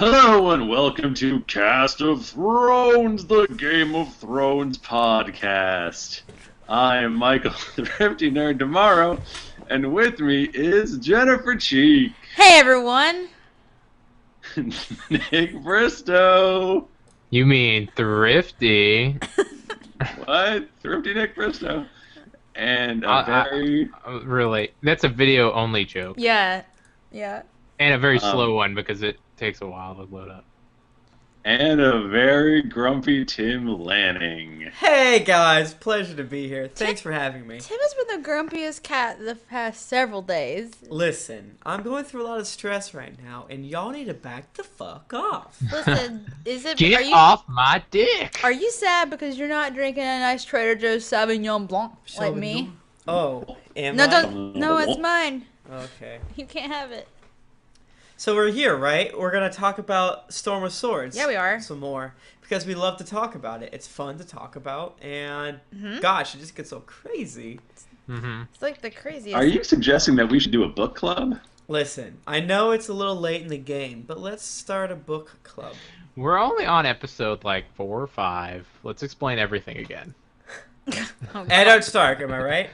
Hello and welcome to Cast of Thrones, the Game of Thrones podcast. I am Michael, the Thrifty Nerd tomorrow, and with me is Jennifer Cheek. Hey everyone! Nick Bristow. You mean thrifty? What? Thrifty Nick Bristow. And a really, that's a video-only joke. Yeah. And a very slow one because it takes a while to load up. And a very grumpy Tim Lanning. Hey guys, pleasure to be here. Thanks for having me. Tim has been the grumpiest cat the past several days. Listen, I'm going through a lot of stress right now, and y'all need to back the fuck off. Listen, Get off my dick! Are you sad because you're not drinking a nice Trader Joe's Sauvignon Blanc like me? Oh, am No, I? don't. No, it's mine. Okay. You can't have it. So we're here, right? We're gonna talk about Storm of Swords. Yeah, we are. Some more. Because we love to talk about it. It's fun to talk about, and gosh, it just gets so crazy. It's like the craziest. Are you suggesting that we should do a book club? Listen, I know it's a little late in the game, but let's start a book club. We're only on episode like 4 or 5. Let's explain everything again. Oh, Edmure Stark, am I right?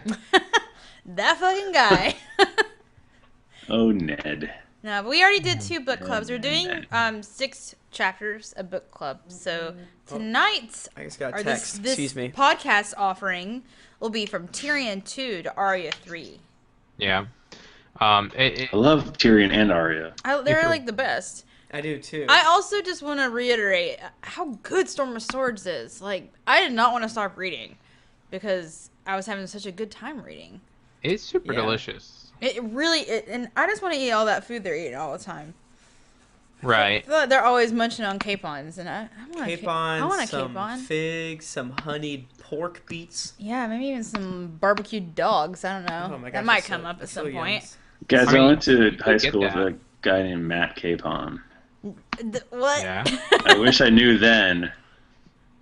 that fucking guy. Oh, Ned. No, but we already did 2 book clubs. We're doing 6 chapters a book club. So tonight, I just got a or text. this Excuse me. podcast offering will be from Tyrion II to Arya III. Yeah. I love Tyrion and Arya. They're like the best. I do too. I also just want to reiterate how good Storm of Swords is. Like, I did not want to stop reading because I was having such a good time reading. It's super delicious. It really, and I just want to eat all that food they're eating all the time. Right. I feel like they're always munching on capons, and I want a capons, I want a some capon. figs, some honeyed pork beets. Yeah, maybe even some barbecued dogs. I don't know. Oh my gosh, that might that's come so- up at that's some so point. yums. Guys, I mean, I went to high get school with that. a guy named Matt Capon. What? Yeah. I wish I knew then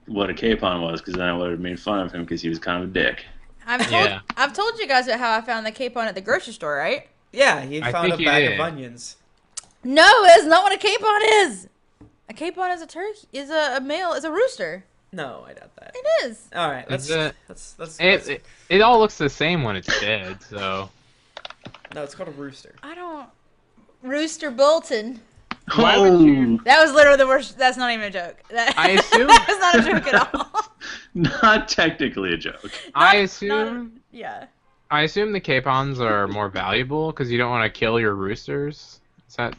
what a capon was, because then I would have made fun of him because he was kind of a dick. I've told you guys about how I found the capon at the grocery store, right? Yeah, you I found a think you bag did. of onions. No, it's not what a capon is. A capon is a turkey. Is a male. It's a rooster. No, I doubt that. It is. All right, Is it- let's It all looks the same when it's dead, so... no, it's called a rooster. I don't. Rooster Bolton. Why would you... That was literally the worst. That's not even a joke. I assume... That was not a joke at all. Not technically a joke. I assume... Yeah. I assume the capons are more valuable because you don't want to kill your roosters.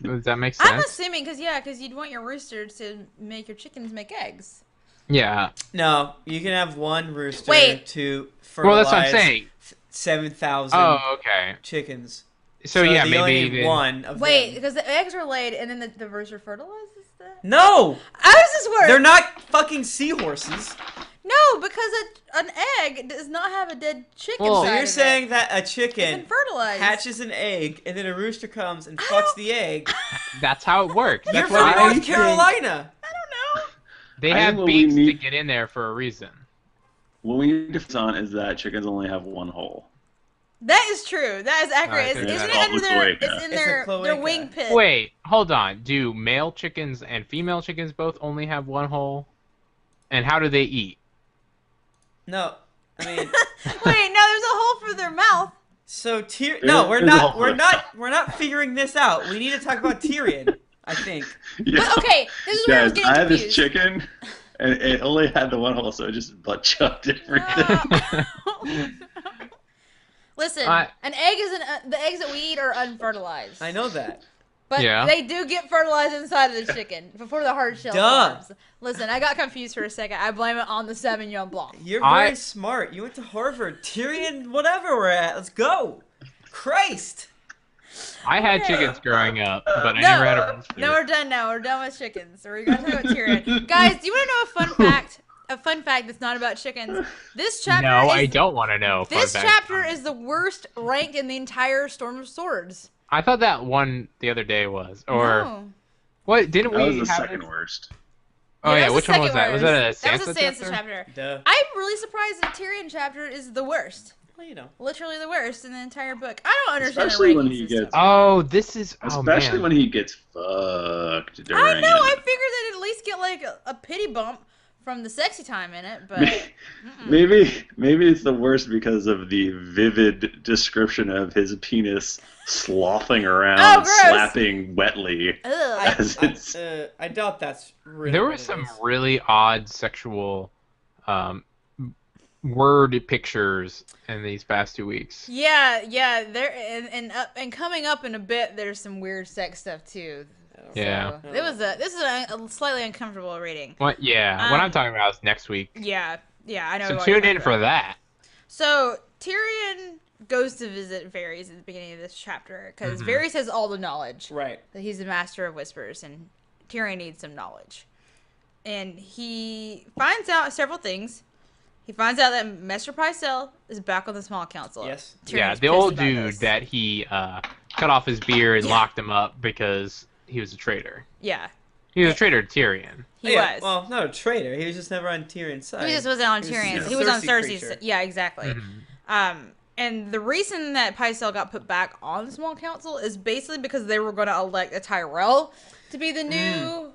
Does that make sense? I'm assuming because you'd want your roosters to make your chickens make eggs. Yeah. No, you can have one rooster Wait. to Well, that's what I'm fertilize saying. 7,000 Oh, okay. chickens. So yeah, you only maybe need then- one of Wait, them. because the eggs are laid and then the rooster fertilizes that? No, How does this work? they're not fucking seahorses. No, because an egg does not have a dead chicken Well, inside So you're of saying it. that a It's chicken been fertilized. hatches an egg, and then a rooster comes and I fucks don't- the egg. That's how it works. You're That's from why I North think- Carolina. I don't know. they I have think what we beaks to need- get in there for a reason. What we need to focus on is that chickens only have one hole. That is true. That is accurate. Alright, Isn't so it that's under called a their? cloaca. It's in It's a their cloaca. wing pit. Wait, hold on. Do male chickens and female chickens both only have one hole? And how do they eat? No, I mean, Wait, no, there's a hole for their mouth. so No, we're There's a not. hole We're for not. We're not figuring this out. We need to talk about Tyrion. I think. Yeah. But okay, this is where I was Guys, getting I had this confused. chicken, and it only had the one hole, so it just butt chucked everything. Listen, I- an egg isn't. The eggs that we eat are unfertilized. I know that. But Yeah. they do get fertilized inside of the chicken before the hard shell Duh. forms. Listen, I got confused for a second. I blame it on the Sauvignon Blanc. You're I- very smart. You went to Harvard. Tyrion, whatever we're at. Let's go. Christ. I had chickens growing up, but I No. never had a rooster. No, we're done now. We're done with chickens. So we're going to talk about Tyrion. Guys, do you want to know a fun fact? A fun fact that's not about chickens. This chapter No, is, I don't want to know. Fun This fact. chapter is the worst ranked in the entire Storm of Swords. I thought that one the other day was. Or No. what? Didn't That we was the have second it? worst. Oh that yeah, was which the one was second that? Was that a worst. Sansa That was a Sansa chapter? chapter. Duh. I'm really surprised the Tyrion chapter is the worst. Well, you know. Literally the worst in the entire book. I don't understand Especially the when ranking he system. gets, Oh, this is. especially man. when he gets fucked during I know. I it. figured they'd at least get like a pity bump from the sexy time in it, but Maybe it's the worst because of the vivid description of his penis slothing around, Oh, gross. slapping wetly. ugh. As it's, I doubt that's really. There what were it some is. really odd sexual word pictures in these past 2 weeks. Yeah, there and coming up in a bit, there's some weird sex stuff too. Yeah. So, this is a slightly uncomfortable reading. What? Yeah. what I'm talking about is next week. Yeah, I know. So what you're tune in talking for about. that. So Tyrion goes to visit Varys at the beginning of this chapter because Varys has all the knowledge. Right. That he's the master of whispers, and Tyrion needs some knowledge. And he finds out several things. He finds out that Maester Pycelle is back on the Small Council. Yes. Yeah, Tyrion's the pissed old about dude this. that he cut off his beard and locked him up because he was a traitor. Yeah, He was a traitor to Tyrion. he Yeah, was. Well, not a traitor. He was just never on Tyrion's side. He just wasn't on He was Tyrion's. a He was on Cersei Cersei's. creature. Yeah, exactly. And the reason that Pycelle got put back on the Small Council is basically because they were going to elect a Tyrell to be the new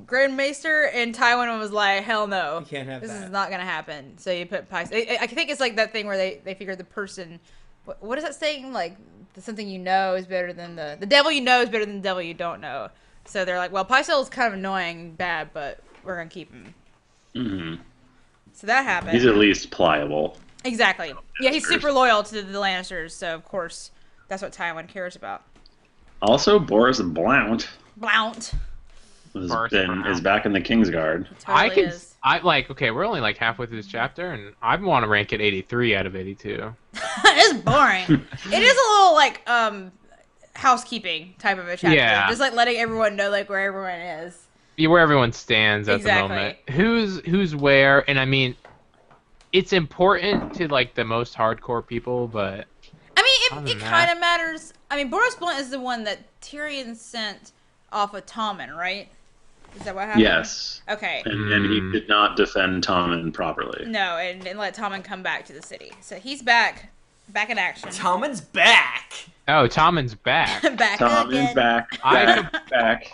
Grand Maester, and Tywin was like, "Hell no, You can't have this that." is not going to happen." So you put Pycelle. I think it's like that thing where they figured the person. What is that saying? Like something you know is better than the devil you know is better than the devil you don't know. So they're like, well, Pycelle is kind of annoying and bad, but we're gonna keep him. mhm. So that happened. He's at least pliable. Exactly. Yeah, he's super loyal to the Lannisters, so of course that's what Tywin cares about. Also, Boris Blount Blount. is back in the Kingsguard. Totally is. Okay, we're only like halfway through this chapter, and I want to rank it 83 out of 82. It's boring. It is a little like housekeeping type of a chapter. Yeah. Just like letting everyone know like where everyone is. Yeah, where everyone stands at Exactly. the moment. Who's where, and I mean, it's important to like the most hardcore people, but I Other mean, it than kind that- of matters. I mean, Boris Blunt is the one that Tyrion sent off of Tommen, right? Is that what happened? Yes. Okay. And he did not defend Tommen properly. No, and let Tommen come back to the city. So he's back in action. Tommen's back. oh, Tommen's back. back Tommen's again. back. I- Back.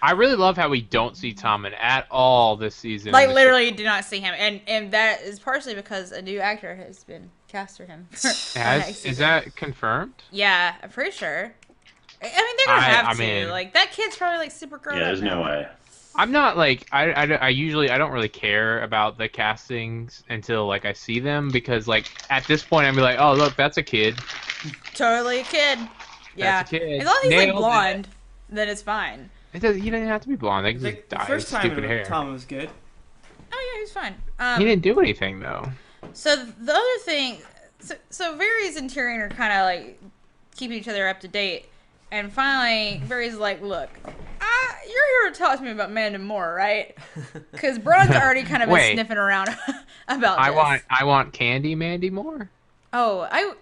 I really love how we don't see Tommen at all this season. Like literally, do not see him, and that is partially because a new actor has been cast for him. Is that confirmed? Yeah, I'm pretty sure. I mean, they're gonna have I to. mean- Like that kid's probably like super grown Yeah, up there's no now. way. I'm not like I usually I don't really care about the castings until like I see them because like at this point I'm like, oh look, that's a kid. Totally a kid. Yeah, That's a kid. as long as he's like Nailed it. blonde, then it's fine. He doesn't have to be blonde. They can Like, just the dye first his time stupid hair. Tommen was good. Oh yeah, he's fine. He didn't do anything though. So the other thing, so Varys and Tyrion are kind of like keeping each other up to date, and finally Varys is like, "Look, you're here to talk to me about Manda Moore, right?" Because Bronn's already kind of been Wait. sniffing around about I this. want Candy Mandy Moore. Oh, I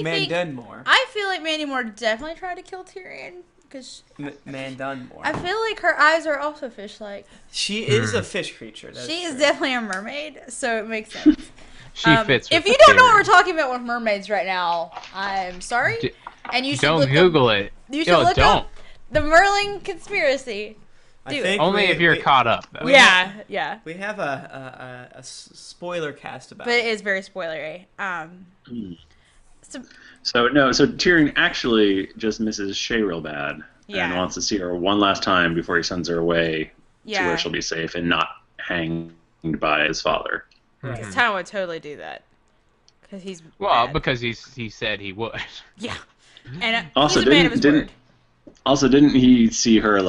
think Dunmore. I feel like Mandy Moore definitely tried to kill Tyrion because Man Dunmore. I feel like her eyes are also fish-like. She is a fish creature. That's She is true. definitely a mermaid, so it makes sense. She fits. If with you the don't know what theory. we're talking about with mermaids right now, I'm sorry. And you should Don't look Google it. You should Yo, look don't. up the Merlin conspiracy. I Do think Only if you're caught up though. Yeah. We have a spoiler cast about But it it. is very spoilery. So So Tyrion actually just misses Shae real bad Yeah. and wants to see her one last time before he sends her away to yeah, where she'll be safe and not hanged by his father. Right. Tyron would totally do that because he's Well, bad. because he said he would. yeah, and Also, he's a man of his word. didn't he see her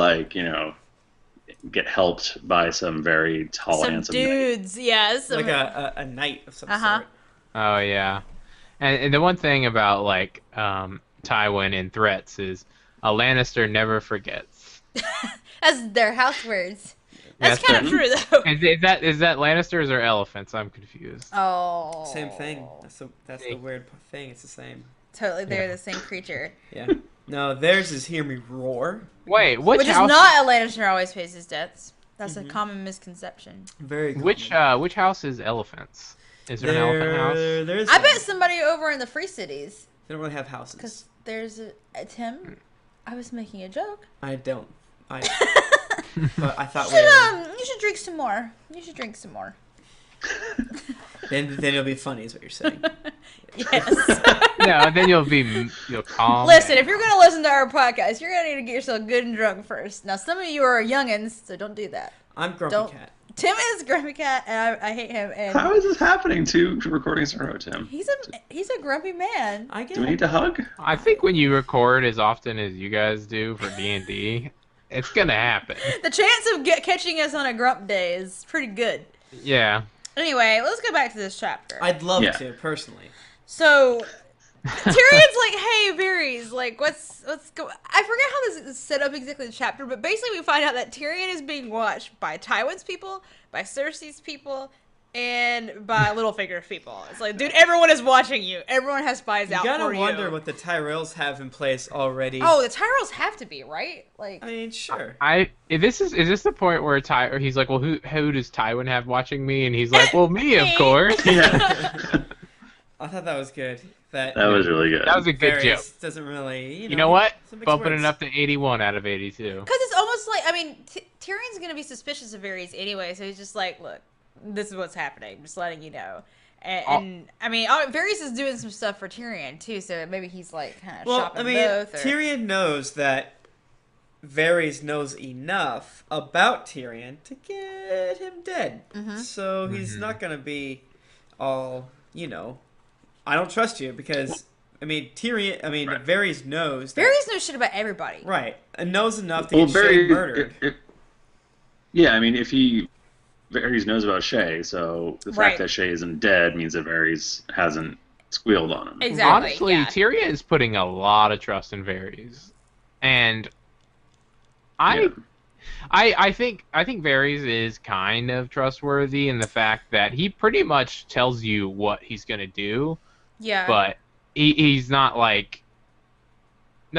get helped by some very tall, Some handsome knight? dudes, yes, Like a knight of some Uh-huh. sort. Oh yeah, and the one thing about like Tywin in threats is a Lannister never forgets. That's their house words. That's That's kind of their- true though. Is that Lannisters or elephants? I'm confused. Oh, Same thing. That's the weird thing. It's the same. Totally, they're Yeah. the same creature. Yeah. No, theirs is hear me roar. Wait, which Which house? is not a Lannister always faces deaths. That's a common misconception. Very. Which common. which house is elephants? Is there an elephant house? There's I bet somebody over in the Free Cities. they don't really have houses. Because there's a Tim. I was making a joke. I don't. But I thought You should drink some more. You should drink some more. then it'll be funny, is what you're saying. Yes. No, then you'll calm. Listen, if you're gonna listen to our podcast, you're gonna need to get yourself good and drunk first. Now, some of you are youngins, so don't do that. I'm Grumpy Cat. Tim is Grumpy Cat, and I hate him. And How is this happening? 2 recordings in a row, Tim. he's a grumpy man. I get Do we it. need to hug? I think when you record as often as you guys do for D&D, it's gonna happen. The chance of catching us on a grump day is pretty good. Yeah. Anyway, let's go back to this chapter. I'd love Yeah. to, personally. So Tyrion's like, "Hey, Varys, like, what's go?" I forget how this is set up exactly in the chapter, but basically we find out that Tyrion is being watched by Tywin's people, by Cersei's people, and by Littlefinger's people. It's like, dude, everyone is watching you. Everyone has spies out You gotta for you. wonder what the Tyrells have in place already. Oh, the Tyrells have to be, right? Like, I mean, sure. Is this the point where he's like, well, who does Tywin have watching me? And he's like, well, me, of Me. course. Yeah. I thought that was good. That was really good. That was a good Varys joke. doesn't really, You know what? some mixed Bumping words. it up to 81 out of 82. because it's almost like, I mean, Tyrion's gonna be suspicious of Varys anyway, so he's just like, look, this is what's happening. I'm just letting you know. And I mean, Varys is doing some stuff for Tyrion too, so maybe he's like kind of Well, shopping I mean, both. Or... Tyrion knows that Varys knows enough about Tyrion to get him dead. So he's not going to be all, I don't trust you because, I mean, Right. Varys knows. That, Varys knows shit about everybody. Right. And knows enough to Well, get Shae Varys, murdered. yeah, I mean, if Varys knows about Shae, so the Right. fact that Shae isn't dead means that Varys hasn't squealed on him. Exactly. Honestly, yeah. Tyrion is putting a lot of trust in Varys. And Yeah. I think Varys is kind of trustworthy in the fact that he pretty much tells you what he's gonna do, Yeah. but he's not like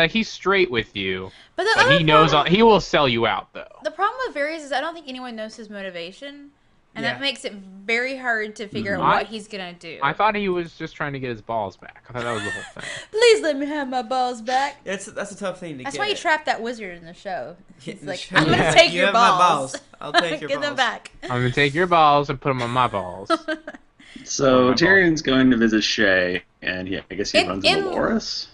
he's straight with you, But the but other he knows problem, he will sell you out though. the problem with Varys is I don't think anyone knows his motivation, and Yeah. that makes it very hard to figure out Mhm. what he's gonna do. I thought he was just trying to get his balls back. I thought that was the whole thing. Please let me have my balls back. That's a tough thing to That's get. why you trapped that wizard in the show. He's like, Sure. I'm gonna Yeah. take You your have my balls. I'll take your Give balls. them back. I'm gonna take your balls and put them on my balls. So Oh, Tyrion's going to visit Shae, and I guess he runs into in- Loras.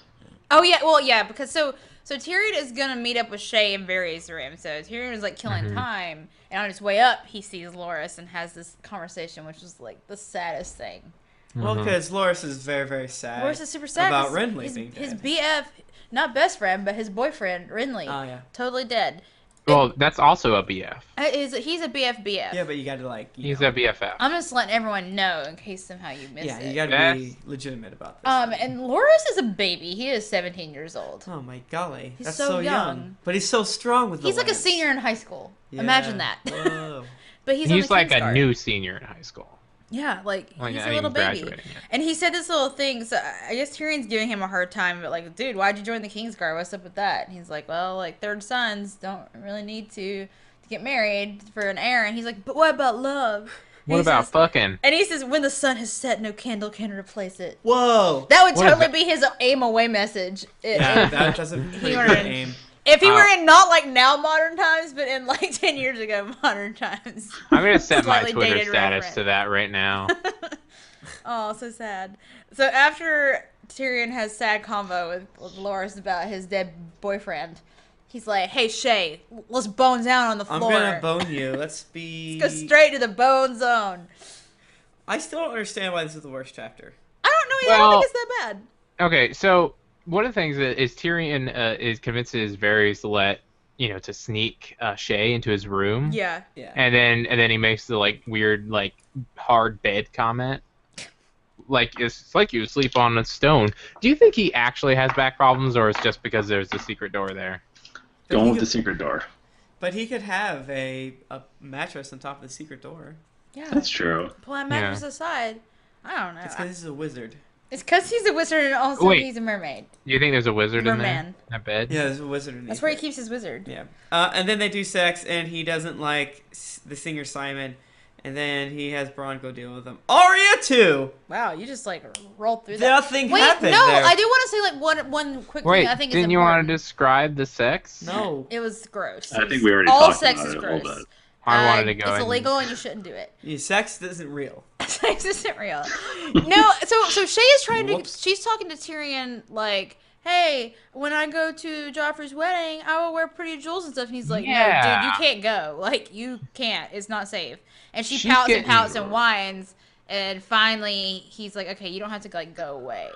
Oh yeah, well yeah, because so Tyrion is gonna meet up with Shae and Varys through him. So Tyrion is like killing time, and on his way up, he sees Loras and has this conversation, which is like the saddest thing. Well, because Loras is very, very sad. Loras is super sad. about 'cause Renly his, being his dead. BF, not best friend, but his boyfriend Renly, Oh, yeah. totally dead. Well, that's also a BF. He's a BF. Yeah, but you got to He's know. a BFF. I'm just letting everyone know in case somehow you missed Yeah, it. you got to That's- be legitimate about this. And Loras is a baby. He is 17 years old. Oh my golly, He's that's so so young. But he's so strong with the He's like a lance. senior in high school. Yeah. Imagine that. Whoa. But he's on He's the like a Kingsguard. new senior in high school. Yeah, like Like, he's not a little even baby. graduating yet. And he said this little thing. So I guess Tyrion's giving him a hard time. But like, dude, why'd you join the Kingsguard? What's up with that? And he's like, well, like third sons don't really need to get married for an heir. And he's like, but what about love? And What he about says- fucking? And he says, when the sun has set, no candle can replace it. Whoa. That would What is totally that? be his aim away message. Yeah, that doesn't He pretty wanted good to- aim. If he Oh. were in not like now modern times, but in like 10 years ago modern times. I'm gonna set my Slightly Twitter dated status reference. to that right now. Oh, so sad. So after Tyrion has sad convo with Loras about his dead boyfriend, he's like, "Hey Shae, let's bone down on the I'm floor. gonna bone you. Let's be. Let's go straight to the bone zone." I still don't understand why this is the worst chapter. I don't know. I don't Well- think it's that bad. Okay, so one of the things that is Tyrion is convinces Varys to let to sneak Shae into his room. Yeah. Yeah. And then he makes the like weird like hard bed comment. Like it's like you sleep on a stone. Do you think he actually has back problems, or it's just because there's a secret door there? But Going he with the could- secret door. But he could have a mattress on top of the secret door. Yeah. That's true. Pull that mattress aside. I don't know. It's because he's a wizard. It's because he's a wizard and also Wait. he's a mermaid. Do you think there's a wizard in there? Merman. That bed? Yeah, there's a wizard in That's where he keeps his wizard. Yeah. And then they do sex, and he doesn't like the singer Simon, And then he has Bronn go deal with them. Arya II! Wow, you just like rolled through that. Nothing happened no, there. I do want to say like one quick thing. I think didn't is you want important. to describe the sex? No. It was gross. I think we already all talked sex about is it a little gross. bit. I wanted to go. It's and- illegal and you shouldn't do it. Yeah, sex isn't real. Sex isn't real. No, so Shae is trying to. Whoops. She's talking to Tyrion like, "Hey, when I go to Joffrey's wedding, I will wear pretty jewels and stuff." And he's like, Yeah. "No, dude, you can't go. Like, you can't. It's not safe." And she She's pouts and getting- pouts and whines. And finally, he's like, "Okay, you don't have to like go away."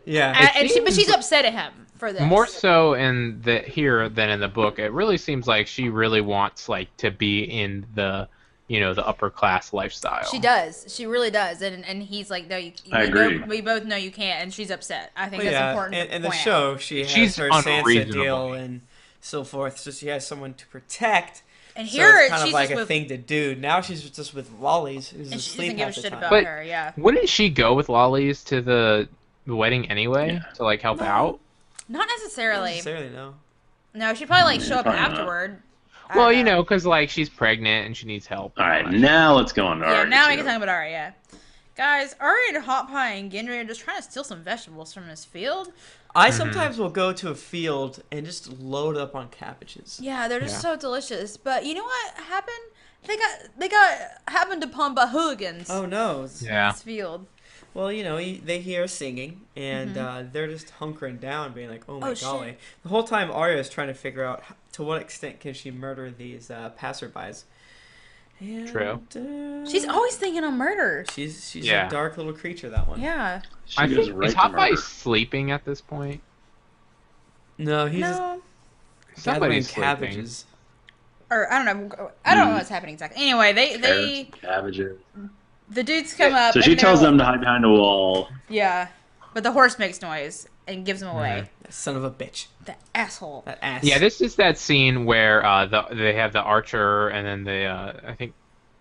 Yeah. But she's upset at him for this. More so in the here than in the book. It really seems like she really wants like to be in the the upper class lifestyle. She does. She really does. And he's like, "No, I agree. we both know you can't." And she's upset. I think Well, that's yeah, important. to in the point out. show, she has She's her Sansa unreasonable. deal and so forth, so she has someone to protect. And So here it's kind she's of like just a with, thing to do. Now she's just with lollies, who's and she asleep doesn't give a half the shit time. about But- her. Yeah. Wouldn't she go with Lollies to the wedding anyway Yeah. to like help out? Not Not necessarily. necessarily, no. No, she'd probably like show up Probably not. afterward. I Well, don't know. because like she's pregnant and she needs help. All right, now let's go on to Yeah, Arya now we II. can talk about Arya. Guys, Arya and Hot Pie and Gendry are just trying to steal some vegetables from his field. I Mm-hmm. sometimes will go to a field and just load up on cabbages. Yeah, they're just Yeah. so delicious. But you know what happened? They got happened upon by hooligans. Oh no. Yeah. This field. Well, they hear singing and they're just hunkering down, being like, "Oh my Oh, golly!" shit. The whole time, Arya is trying to figure out to what extent can she murder these passerbys. And, True. She's always thinking on murder. She's Yeah. a dark little creature. That one. Yeah. She I goes think right is to Hot Pie murder. sleeping at this point? No, he's just No. gathering Somebody's sleeping. cabbages. Or I don't know. I don't know what's happening exactly. Anyway, they Carrots, cabbages. the dudes come up. So she and they're tells like- them to hide behind a wall. Yeah, but the horse makes noise and gives him away. That son of a bitch. The asshole. That ass. Yeah, this is that scene where they have the archer and then I think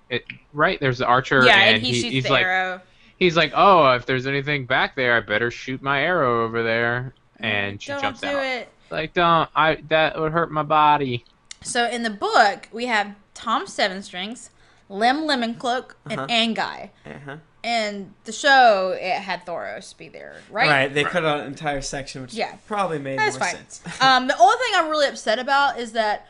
it right there's the archer Yeah, and and he shoots he's the like arrow. he's like, oh, if there's anything back there, I better shoot my arrow over there. And she Don't jumps do out. it. Like, that would hurt my body. So in the book, we have Tom Seven Strings, Lem Lemoncloak, and Anguy. Uh-huh. And the show, it had Thoros be there, right? Right. They cut out an entire section, which Yeah. probably made That's more fine. sense. The only thing I'm really upset about is that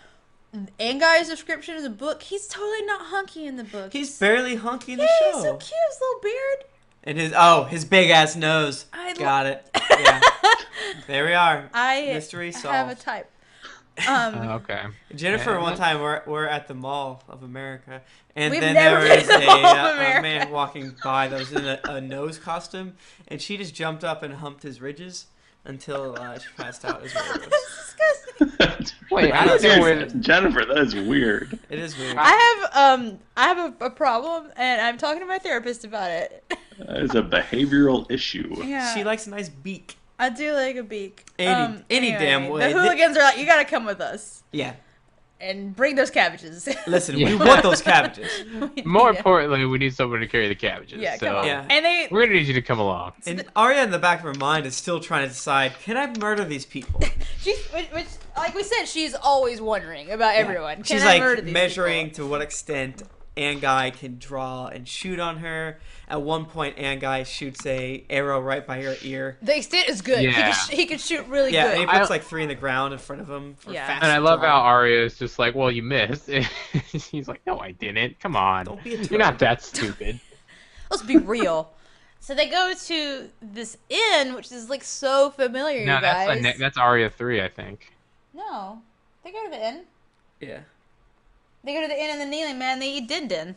Anguy's description in the book, he's totally not hunky in the book. He's barely hunky in the yeah, show. he's so cute, his little beard. And his big ass nose. Got it. Yeah. There we are. Mystery solved. have a type. Okay. Jennifer, Yeah. one time we're at the Mall of America, and We've then never there been was to the Mall of a America. man walking by that was in a nose costume, and she just jumped up and humped his ridges until she passed out. Is what it was. It's disgusting. Wait, I don't know where. Jennifer, that is weird. It is weird. I have a problem, and I'm talking to my therapist about it. That is a behavioral issue. Yeah, She likes a nice beak. I do like a beak. Any damn way. The hooligans are like, you gotta come with us Yeah. and bring those cabbages. Listen, Yeah. we want those cabbages. More Yeah. importantly, we need someone to carry the cabbages. Yeah, so come on. Yeah. And they we're gonna need you to come along. And Arya, in the back of her mind, is still trying to decide: can I murder these people? which like we said, she's always wondering about everyone. Can She's I like murder these measuring people? to what extent Anguy can draw and shoot on her. At one point, Anguy shoots a arrow right by her ear. The extent is good. Yeah. He could shoot really Yeah, and he good. puts like 3 in the ground in front of him for Yeah. fast And I love draw. how Arya is just like, well, you missed. He's like, no, I didn't. Come on. Don't be a You're not that stupid. Let's be real. So they go to this inn, which is like so familiar, No, you guys. that's Arya 3, I think. No, they go to the inn. Yeah. They go to the inn and the kneeling man. They eat din din.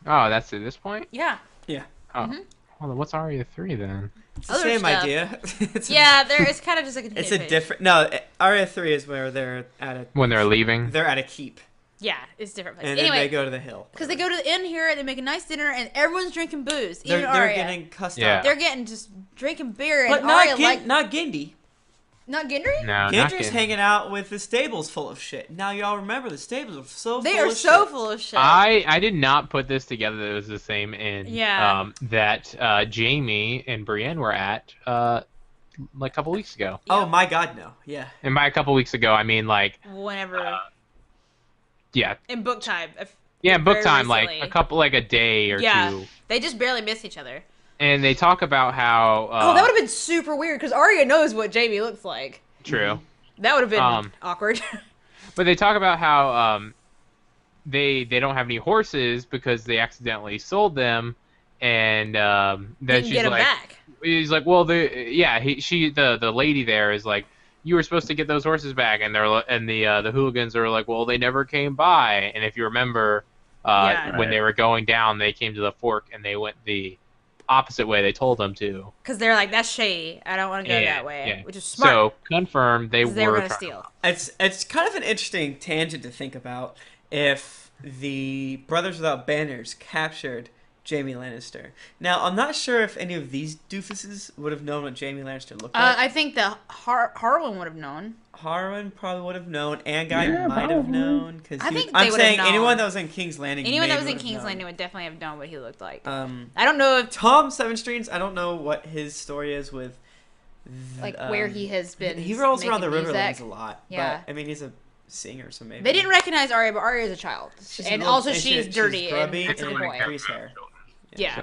Oh, that's at this point? Yeah. Yeah. Oh. Mm-hmm. Well, what's Arya 3 then? It's the Other same stuff. idea. It's a- Yeah, it's kind of just like a It's hit a page. different. No, Arya 3 is where they're at When they're leaving? a keep, Yeah, it's different place. and then Anyway, they go to the hill. because they go to the inn here, they make a nice dinner, and everyone's drinking booze. Even They're Arya. getting cussed Yeah. out. They're getting just drinking beer, and But Arya like not Gindy. not Gendry. No, not Gendry's kidding. hanging out with the stables full of shit. Now y'all remember the stables are so They full are of so shit. full of shit. I did not put this together that it was the same inn Yeah. that Jamie and Brienne were at like a couple weeks ago. Oh my god, no. Yeah. And by a couple weeks ago, I mean like, Whenever yeah, in book time, Yeah, book very time, like recently. a couple, like a day or Yeah, two. they just barely miss each other. And they talk about how. Oh, that would have been super weird because Arya knows what Jaime looks like. True. That would have been awkward. But they talk about how they don't have any horses because they accidentally sold them, and then Didn't she's get him like, back. he's like, well, the lady there is like, you were supposed to get those horses back, and the hooligans are like, well, they never came by, and if you remember, when they were going down, they came to the fork and they went the opposite way they told them to. Because they're like, that's shady. I don't want to go that way, which is smart. So confirmed they were were going to steal. It's kind of an interesting tangent to think about if the Brothers Without Banners captured Jaime Lannister. Now, I'm not sure if any of these doofuses would have known what Jaime Lannister looked like. I think the Harwin would have known. Harwin probably would have known. Anguy might have known. I think I'm would saying have known. anyone that was in King's Landing. Anyone that was maybe in would have King's known. Landing would definitely have known what he looked like. I I don't know if Tom Seven Strings. I don't know what his story is with. where he has been. He rolls around the making Riverlands music. a lot. Yeah. But, I mean, he's a singer, so maybe They didn't recognize Arya, but Arya is a child, and also she's dirty she's grubby and that's a good and point. grease hair. Yeah.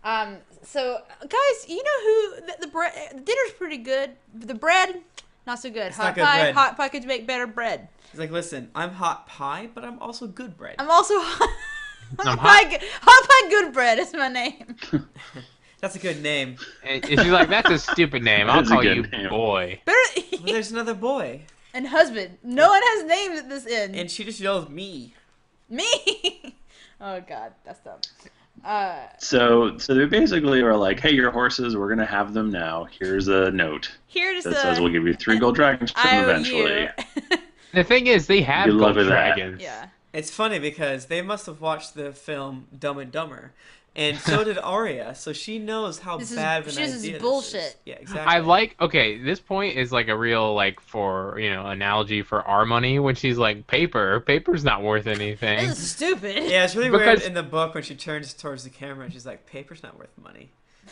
So. So guys, you know who the bread? The dinner's pretty good. The bread, not so good. It's Hot not good pie. bread. Hot pie could make better bread. He's like, listen, I'm hot pie, but I'm also good bread. I'm also hot. I'm Hot pie good bread is my name. That's a good name. And she's like, that's a stupid name. I'll That's a call good you name. boy. Well, there's another boy, and husband. No one has names at this end. and she just yells me. Me. Oh God, that's dumb. So they basically are like, hey, your horses, we're gonna have them now. Here's a note Here's that says we'll give you 3 gold dragons for them eventually. The thing is, they have Good luck gold with that. dragons. Yeah. It's funny because they must have watched the film Dumb and Dumber, and so did Arya, so she knows how This is- bad of an she knows idea it's this bullshit. is. Yeah, exactly. I like, okay, this point is like a real, like, for, analogy for our money when she's like, paper's not worth anything. This is stupid. Yeah, it's really weird Because- in the book when she turns towards the camera and she's like, paper's not worth money.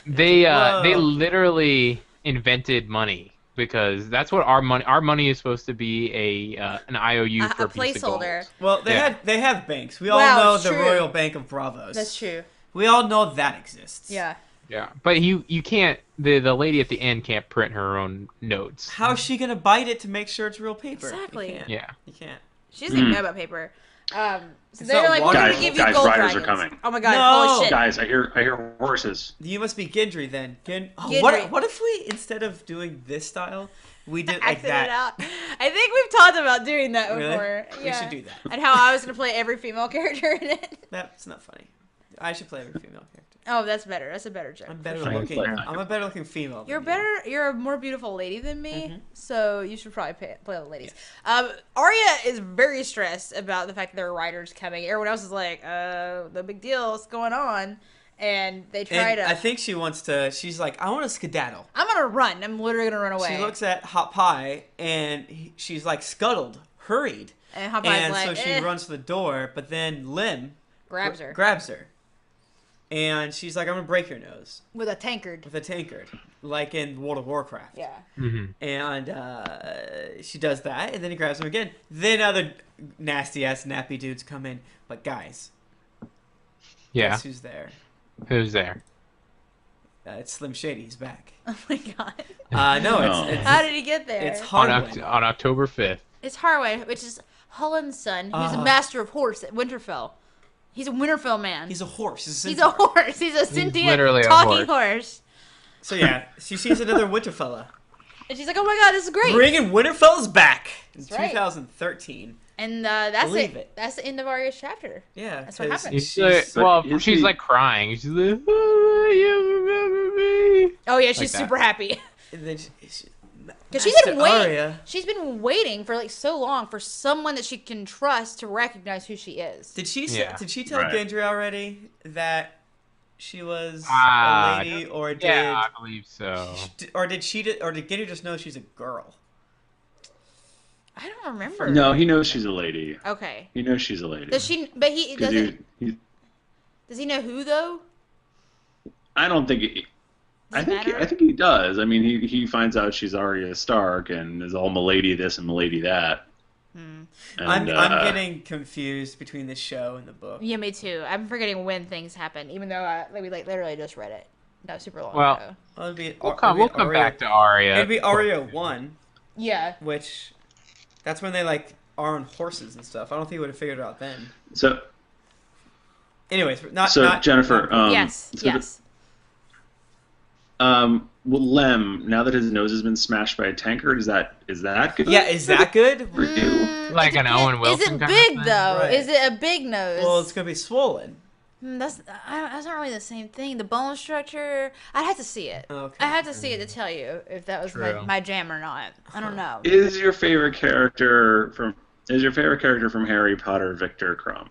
They Whoa. literally invented money because that's what our money is supposed to be an IOU for A a piece of gold. placeholder. Well, Yeah. they have banks. We all Wow, know it's the true. Royal Bank of Bravos. That's true. We all know that exists. Yeah. Yeah, but you can't. The lady at the end can't print her own notes. How's she gonna bite it to make sure it's real paper? Exactly. You can't. Yeah. You can't. She doesn't even know about paper. So It's they're not like, we're water. gonna Guys, give you guys, gold riders dragons. are coming. Oh my god! No. Holy shit! Guys, I hear horses. You must be Gendry then. Gendry. What if we, instead of doing this style, we did like Acted that? it out. I think we've talked about doing that Really? before. We Yeah. should do that. And how I was gonna play every female character in it. That's not funny. I should play every female character. Oh, that's better. That's a better joke. I'm better sure. looking. Play. I'm a better looking female. than You're you. better. You're a more beautiful lady than me, Mhm. so you should probably play the ladies. Arya is very stressed about the fact that there are riders coming. Everyone else is like, "The big deal. What's going on?" And they try And to. I think she wants to. She's like, I want to skedaddle. I'm gonna run. I'm literally gonna run away. She looks at Hot Pie and she's like scuttled, hurried, and Hot Pie's and like, so she runs to the door. But then Lim grabs her grabs her, and she's like, I'm gonna break your nose with a tankard. with a tankard, like in World of Warcraft. Yeah. Mm-hmm. And she does that, and then he grabs him again. Then other nasty ass nappy dudes come in. But guys, Yeah. guess who's there? Who's there? It's Slim Shady. He's back. Oh my god. No, No. it's How did he get there? it's On, Harwin. on October 5th. It's Harwin, which is Hullen's son. He's a Uh. master of horse at Winterfell. He's a Winterfell man. He's a horse. He's a He's centaur. a horse. He's a sentient literally a talking horse. horse. So yeah, she sees another winter fella. And she's like, "Oh my god, this is great!" Bringing Winterfell's back in That's right. 2013. And that's Believe it. it. That's the end of Arya's chapter. Yeah, That's what 'cause happened. She's like, But well, is she's he- like crying. She's like, oh, you remember me? Oh yeah, she's Like that. super happy And then because she's Master been waiting. Arya, She's been waiting for like so long for someone that she can trust to recognize who she is. did she Yeah. did she tell Right. Gendry already that she was Ah, a lady, or did Yeah, I believe so. or did Gendry just know she's a girl? I don't remember. No, he knows she's a lady. Okay. He knows she's a lady. Does she? But he 'Cause doesn't. he- Does he know who though? I don't think. He, Does it matter? I think he does. I mean, he finds out she's Arya Stark and is all milady this and milady that. And, I'm getting confused between the show and the book. Yeah, me too. I'm forgetting when things happen, even though we literally just read it. Not super long ago. Well, we'll come back to Arya. It'd be Arya 1. Yeah. Which, that's when they are on horses and stuff. I don't think we would have figured it out then. So, anyways, Jennifer. Yes. Lem, now that his nose has been smashed by a tankard, is that good? Yeah, is that good? For you? Like an Owen Wilson. Is it big though? Right. Is it a big nose? Well, it's gonna be swollen. That's not really the same thing. The bone structure, I'd have to see it. Okay. I had to see it to tell you if that was my jam or not. I don't know. Is your favorite character from Harry Potter Victor Crumb?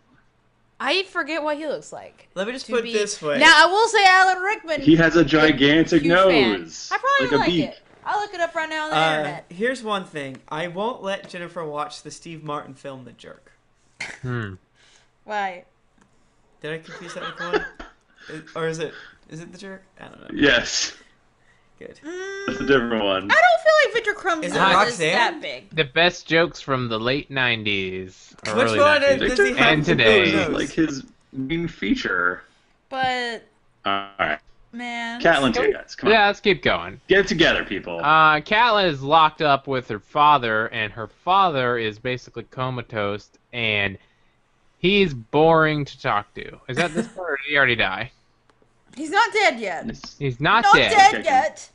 I forget what he looks like. Let me just put it this way. Now I will say Alan Rickman. He has a gigantic nose. I probably like a beak. it. I'll look it up right now on the internet. Here's one thing. I won't let Jennifer watch the Steve Martin film The Jerk. Why? Did I confuse that with one? Or is it The Jerk? I don't know. Yes. Good. That's a different one. I don't feel like Victor Crumb's Is it nose is Roxanne? that big. The best jokes from the late 90s. Or Which early one 90s. does he have? And today. Nose? Like his main feature. But Alright. man, Catelyn, take guys. Come on. Yeah, let's keep going. Get it together, people. Catelyn is locked up with her father, and her father is basically comatose, and he's boring to talk to. Is that this part, or did he already die? he's not dead yet. He's not Not dead. dead yet.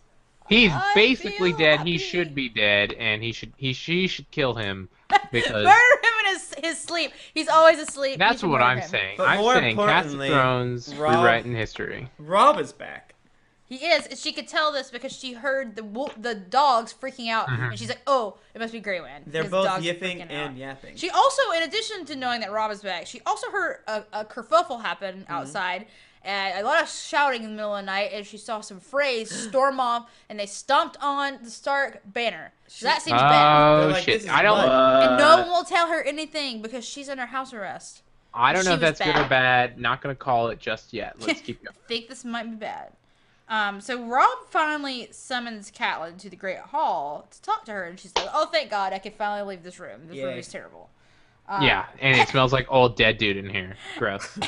He's I basically feel dead. He happy. should be dead, and she should kill him because Murder him in his sleep. He's always asleep. that's You should what murder I'm him. saying. But I'm more saying Cast of importantly, Thrones Robb- rewriting history. Robb is back. He is. And she could tell this because she heard the dogs freaking out, and she's like, "Oh, it must be Greywind." They're His both dogs are yipping freaking and out. yapping. She also, in addition to knowing that Robb is back, she also heard a kerfuffle happen outside, and a lot of shouting in the middle of the night, and she saw some Freys storm off, and they stomped on the Stark banner. So that seems bad. They're Oh like, shit! "This is I don't. mud." And no one will tell her anything because she's under house arrest. I don't know She if was that's good or bad. bad. Not gonna call it just yet. Let's keep going. I think this might be bad. So Robb finally summons Catelyn to the Great Hall to talk to her, and she's like, "Oh, thank God, I can finally leave this room. This room Yay. is terrible." Yeah, and it smells like old dead dude in here. Gross.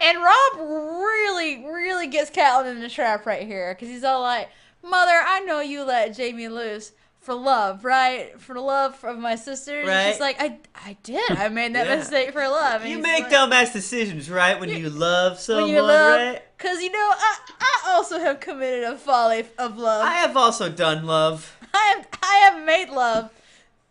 And Robb really gets Catelyn in the trap right here, because he's all like, "Mother, I know you let Jaime loose for love, right? For the love of my sister." And Right. she's like, I did. I made that Yeah. mistake for love. And You he's make like, dumbass decisions, right? When you love someone, when you love, right? because I also have committed a folly of love. I have also done love. I have made love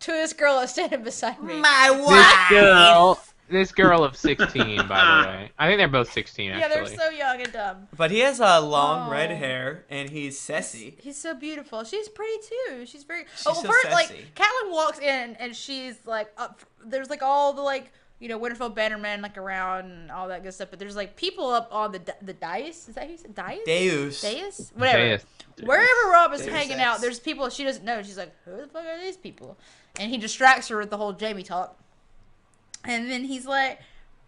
to this girl that's standing beside me. My wife. This girl of 16, by the way. I think they're both 16, Yeah, actually. they're so young and dumb. But he has long Oh. red hair, and he's sassy. He's so beautiful. She's pretty too. She's very. She's well, so first, sassy. Catelyn walks in and she's like, up. There's like all the Winterfell bannermen around and all that good stuff. But there's people up on the dais. Is that who you said? Dais? Dais? Whatever. Deus. Wherever Robb is Deus hanging Ex. out, there's people she doesn't know. She's like, who the fuck are these people? And he distracts her with the whole Jaime talk. And then he's like,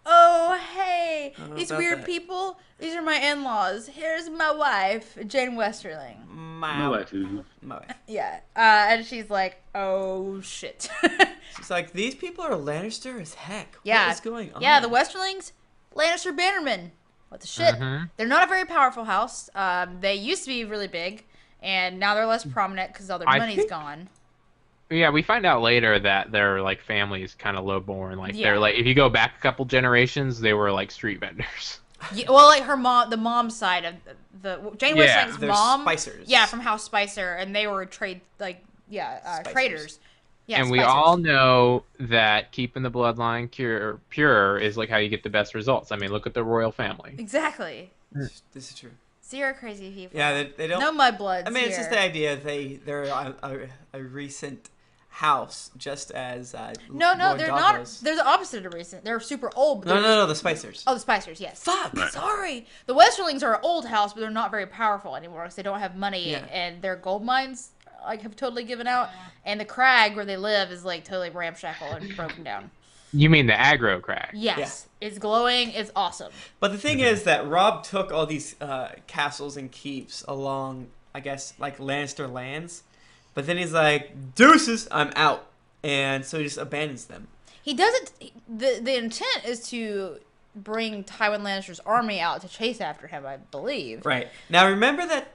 "Oh, hey, I don't know these about weird that. people. These are my in-laws. Here's my wife, Jane Westerling." My wife. My wife. Yeah. And she's like, "Oh, shit." She's like, these people are Lannister as heck. Yeah. What is going on? Yeah, the Westerlings, Lannister bannermen. What the shit? Mhm. They're not a very powerful house. They used to be really big, and now they're less prominent because all their I money's think- gone. Yeah, we find out later that their family is kind of low-born. Yeah. They're if you go back a couple generations, they were street vendors. Yeah, well, her mom, the mom's side of the Jane Yeah, Westerling's they're mom. spicers. Yeah, from House Spicer, and they were Spicers. traders. Yeah, and we spicers. all know that keeping the bloodline pure is how you get the best results. I mean, look at the royal family. Exactly. This is true. Zero crazy people. Yeah, they don't. No mudbloods. I mean, it's just the here. idea they're a recent house, just as No, Lord they're Davos. not. They're the opposite of recent. They're super old. But No, they're no, the Spicers. Oh, the Spicers, yes. Fuck. Right. Sorry. The Westerlings are an old house, but they're not very powerful anymore because they don't have money, Yeah. and their gold mines have totally given out, and the crag where they live is totally ramshackle and broken down. You mean the aggro crack? Yes, it's glowing. It's awesome. But the thing is that Robb took all these castles and keeps along, I guess, Lannister lands. But then he's like, deuces, I'm out. and so he just abandons them. He doesn't. The intent is to bring Tywin Lannister's army out to chase after him, I believe. Right. Now remember that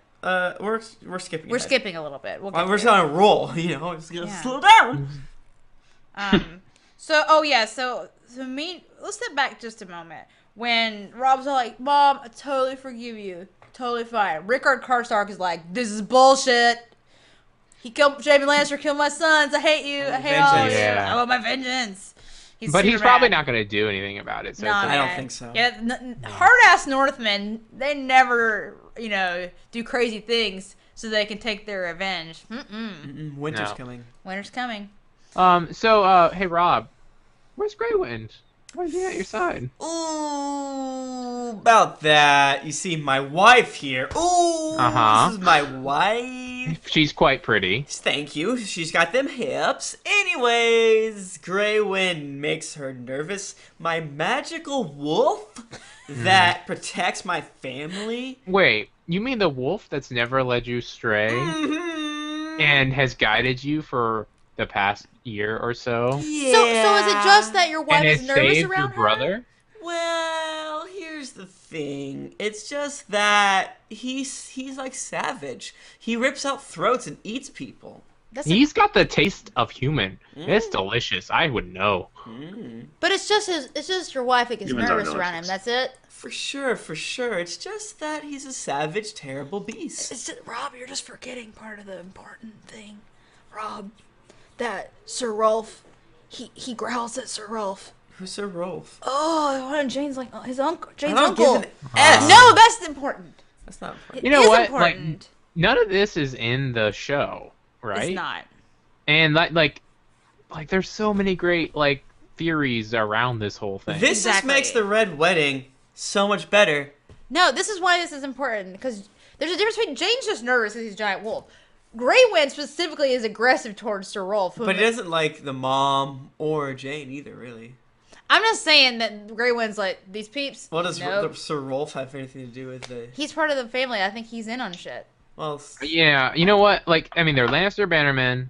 we're skipping. We're ahead. skipping a little bit. We're just on a roll, you know. Just gonna slow down. So let's step back just a moment. When Robb's all like, "Mom, I totally forgive you. Totally fine." Rickard Karstark is like, "This is bullshit. Jaime Lannister killed my sons. I hate you. I hate all of you. I want my vengeance." But he's probably not going to do anything about it. So I don't think so. Yeah, hard-ass Northmen, they never, do crazy things so they can take their revenge. Winter's coming. Winter's coming. Hey, Robb, where's Grey Wind? Why is he at your side? Ooh, about that. You see, my wife here. Ooh, This is my wife. She's quite pretty. Thank you. She's got them hips. Anyways, Grey Wind makes her nervous. My magical wolf that protects my family. Wait, you mean the wolf that's never led you astray and has guided you for the past year or so? Yeah. So is it just that your wife is nervous saved around your brother? Well, here's the thing. It's just that he's like savage. He rips out throats and eats people. He's got the taste of human. It's delicious. I would know. But it's just your wife that gets nervous around him. That's it. For sure. It's just that he's a savage, terrible beast. It's just, Robb, you're just forgetting part of the important thing. Robb, that Sir Rolf, he growls at Sir Rolf. Who's Sir Rolf? Oh, one of Jane's his uncle. Jane's I don't uncle. give an S. No, that's important. That's not important. You know what? Important. Like, none of this is in the show, right? It's not. And like there's so many great theories around this whole thing. This just makes the Red Wedding so much better. No, this is why this is important, because there's a difference between Jane's just nervous because he's a giant wolf. Grey Wind specifically is aggressive towards Sir Rolf. But he doesn't like the mom or Jane either, really. I'm just saying that Grey Wind's like, these peeps. What does Sir Rolf have anything to do with the... He's part of the family. I think he's in on shit. Well... Yeah, you know what? they're Lannister bannermen.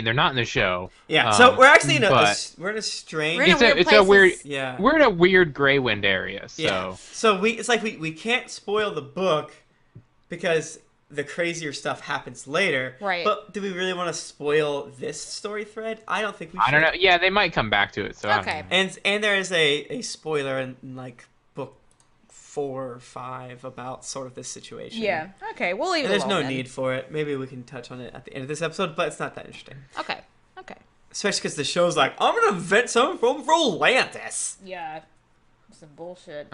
They're not in the show. Yeah, so we're actually in a strange... It's a weird... Yeah. We're in a weird Grey Wind area, so... Yeah. So we can't spoil the book because the crazier stuff happens later. Right. But do we really want to spoil this story thread? I don't think we should. I don't know. Yeah, they might come back to it, so okay. And there is a spoiler in book 4 or 5 about sort of this situation. Yeah. Okay, we'll leave it alone. There's no then. need for it. Maybe we can touch on it at the end of this episode, but it's not that interesting. Okay. Especially because the show's like, I'm gonna invent something from Rolantis. Yeah. Some bullshit.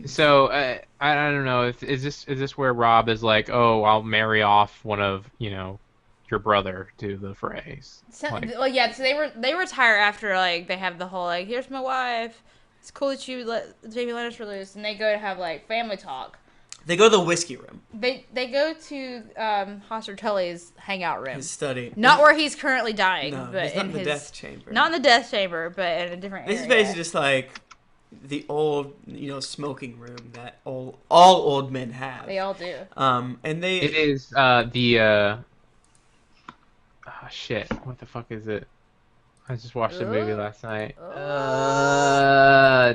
So I don't know. Is this where Robb is like, oh, I'll marry off one of your brother to the phrase? So they retire after they have the whole here's my wife. It's cool that you let Jaime Lannister loose, and they go to have family talk. They go to the whiskey room. They go to Hoster Tully's hangout room. His study. Not where he's currently dying, but he's not in the death chamber. Not in the death chamber, but in a different area. This is basically just the old, smoking room that all old men have. They all do. It is the shit. What the fuck is it? I just watched the movie last night.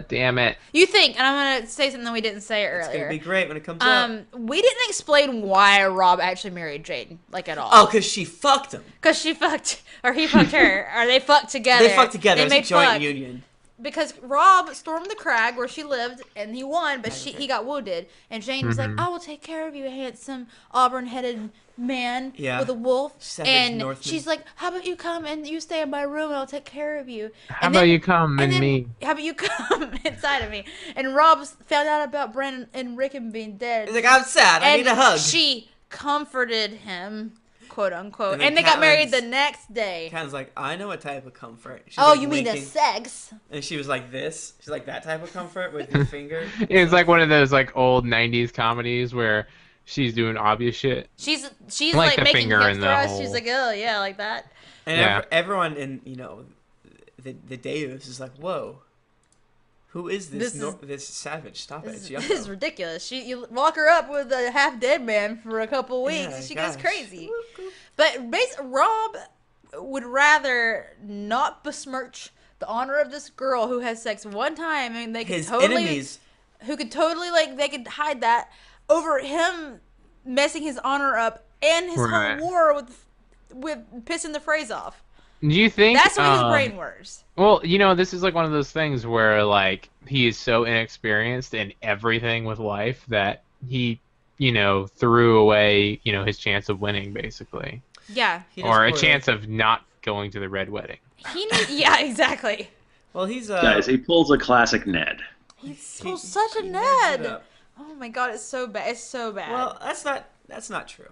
Damn it. You think, and I'm gonna say something we didn't say earlier. It's gonna be great when it comes out. We didn't explain why Robb actually married Jane, at all. Oh, because she fucked him. Because she fucked, or he fucked her, or they fucked together. They fucked together. It was a joint union. Because Robb stormed the crag where she lived, and he won, but he got wounded. And Jane was like, I will take care of you, handsome, auburn-headed man with a wolf. Savage Northman. She's like, how about you come and you stay in my room, and I'll take care of you. How about you come and me? How about you come inside of me? And Robb found out about Bran and Rickon being dead. He's like, I'm sad. I need a hug. She comforted him. "Quote unquote," and they got married the next day. Catelyn's like, I know a type of comfort. She's you mean the sex? And she was like this. She's like that type of comfort with your finger. It's like one of those old '90s comedies where she's doing obvious shit. She's like the making finger hips in for the us. hole. She's like, oh yeah, like that. And everyone in the Deus is like, whoa. Who is this savage? Stop it. This is ridiculous. You lock her up with a half-dead man for a couple weeks, and she goes crazy. But Robb, would rather not besmirch the honor of this girl who has sex one time, and they could His totally, enemies. who could totally like they could hide that over him messing his honor up and his whole war with pissing the phrase off. Do you think that's what his brain works? Well, this is like one of those things where like he is so inexperienced in everything with life that he, threw away, his chance of winning basically. Yeah. Or a chance of not going to the Red Wedding. Yeah, exactly. Well, he's guys. He pulls a classic Ned. He pulls such a Ned. Oh my god, it's so bad. It's so bad. Well, that's not true.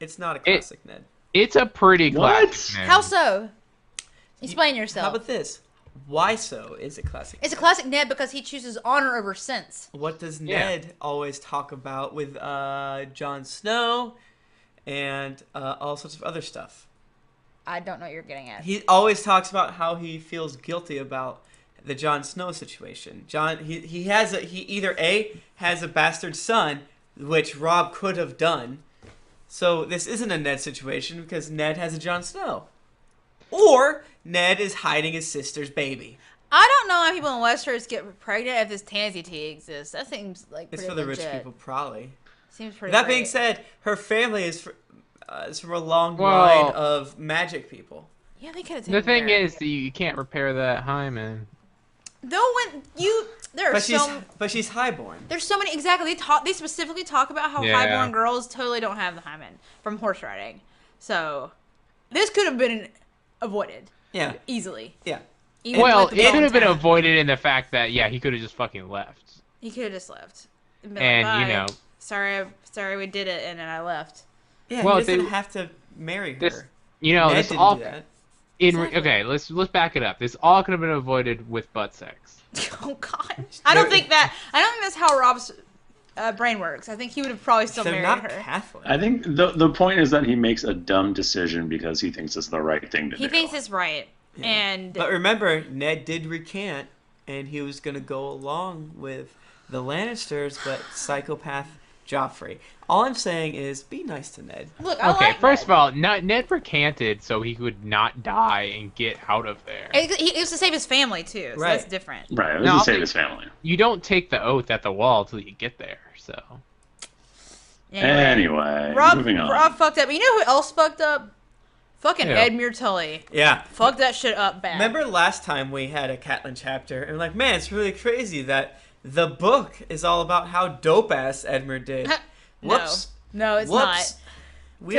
It's not a classic Ned. It's a pretty classic Ned. How so? Explain yourself. How about this? Why so is it classic? It's a classic Ned because he chooses honor over sense. What does Ned always talk about with Jon Snow and all sorts of other stuff? I don't know what you're getting at. He always talks about how he feels guilty about the Jon Snow situation. He either A, has a bastard son, which Robb could have done. So this isn't a Ned situation because Ned has a Jon Snow. Or Ned is hiding his sister's baby. I don't know how people in Westeros get pregnant if this Tansy tea exists. That seems like pretty It's for the legit. rich people, probably. Seems pretty That great. being said, her family is from a long line of magic people. Yeah, they could have taken The thing care. is that you can't repair that hymen. Though when But she's highborn. There's so many exactly. They specifically talk about how highborn girls totally don't have the hymen from horse riding. So this could have been avoided. Yeah. Easily. Yeah. Even Well, with it the could have been town. avoided in the fact that he could have just fucking left. He could have just left. And, been And, like, "Bye. sorry, we did it, and then I left. Yeah, Well, he doesn't have to marry her. This, Ned this didn't all do that. okay. Let's back it up. This all could have been avoided with butt sex. Oh God, I don't think that's how Robb's brain works. I think he would have probably still They're married not her. Catholic. I think the point is that he makes a dumb decision because he thinks it's the right thing to do. He thinks it's right, and But remember, Ned did recant, and he was going to go along with the Lannisters, but psychopath Joffrey. All I'm saying is, be nice to Ned. look. I Okay, like first Ned. of all, Ned recanted so he would not die and get out of there. It was to save his family too, so Right. that's different. Right, it was No, to save his family. You don't take the oath at the wall till you get there. So Anyway, Robb moving on. fucked up. You know who else fucked up? Fucking Yeah. Edmure Tully. Yeah. Fuck that shit up bad. Remember last time we had a Catelyn chapter, and like, man, it's really crazy that the book is all about how dope-ass Edmure did. Whoops. No, it's Whoops. not. We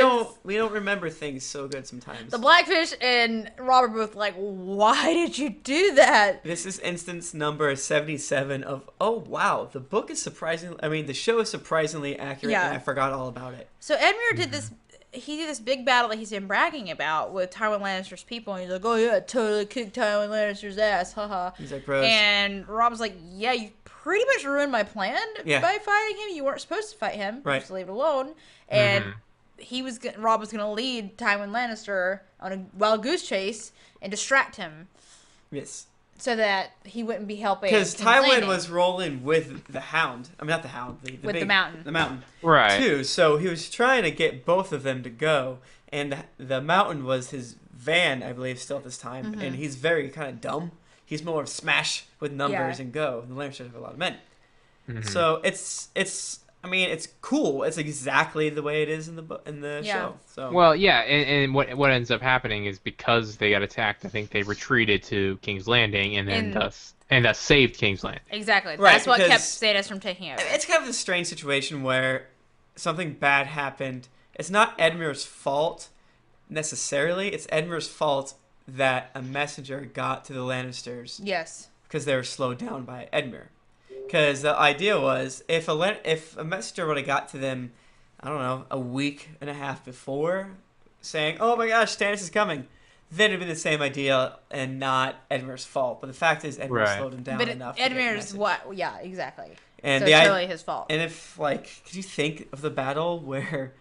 don't remember things so good sometimes. The Blackfish and Rob are both like, why did you do that? This is instance number 77 of, oh wow, the book is the show is surprisingly accurate, Yeah. and I forgot all about it. So Edmure did this. He did this big battle that he's been bragging about with Tywin Lannister's people, and he's like, "Oh yeah, totally kicked Tywin Lannister's ass, haha." He's like, bros. And Rob's like, "Yeah, you pretty much ruined my plan by fighting him. You weren't supposed to fight him. Right. Just leave it alone." And Rob was gonna lead Tywin Lannister on a wild goose chase and distract him, Yes. so that he wouldn't be helping. Because King's Tywin Landing. was rolling with the Hound. I mean, not the Hound. The Mountain. The Mountain. right. Too. So he was trying to get both of them to go. And the Mountain was his van, I believe, still at this time. And he's very kind of dumb. He's more of smash with numbers and go. And the Lannisters have a lot of men. So it's cool. It's exactly the way it is in the show. So Well, yeah, and what ends up happening is because they got attacked, I think they retreated to King's Landing and then thus saved King's Landing. Exactly. Right, That's what kept because Stannis from taking over. it's kind of a strange situation where something bad happened. It's not Edmure's fault necessarily. It's Edmure's fault that a messenger got to the Lannisters Yes. because they were slowed down by Edmure. Because the idea was if a messenger would have got to them, I don't know, a week and a half before, saying, "Oh my gosh, Stannis is coming," then it'd be the same idea and not Edmure's fault. But the fact is, Edmure slowed him down But enough. to get the Edmure's message. Yeah, exactly. And So the it's I- totally his fault. And if, like, could you think of the battle where